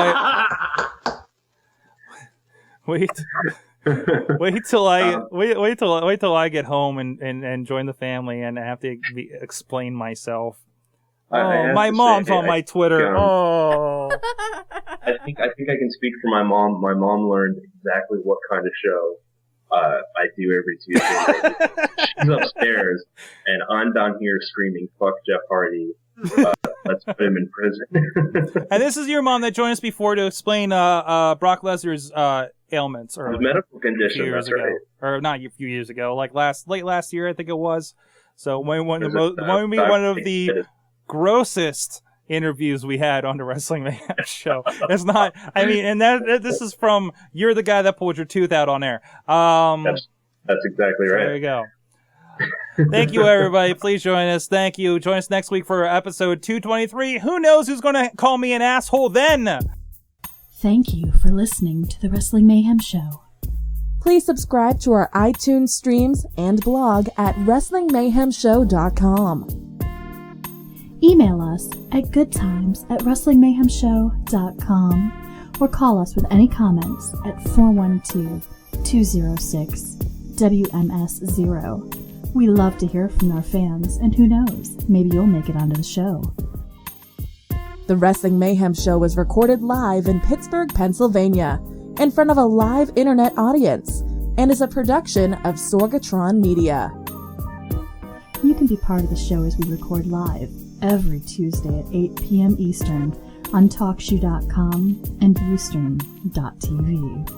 I get home and join the family and I have to explain myself. My mom's on my Twitter. I think I can speak for my mom. My mom learned exactly what kind of show I do every Tuesday. She's upstairs, and I'm down here screaming, "Fuck Jeff Hardy! Let's put him in prison." And this is your mom that joined us before to explain Brock Lesnar's ailments or medical condition. That's ago. right. Or not a few years ago, like late last year, I think it was. So one of the grossest interviews we had on the Wrestling Mayhem show. It's not. I mean, and this is from you're the guy that pulled your tooth out on air. That's exactly right. There you go. Thank you, everybody. Please join us. Thank you. Join us next week for episode 223. Who knows who's going to call me an asshole then? Thank you for listening to the Wrestling Mayhem show. Please subscribe to our iTunes streams and blog at WrestlingMayhemShow.com. Email us at goodtimes@WrestlingMayhemShow.com or call us with any comments at 412-206-WMS0. We love to hear from our fans, and who knows, maybe you'll make it onto the show. The Wrestling Mayhem Show was recorded live in Pittsburgh, Pennsylvania, in front of a live internet audience, and is a production of Sorgatron Media. You can be part of the show as we record live every Tuesday at 8 p.m. Eastern on TalkShoe.com and Eastern.tv.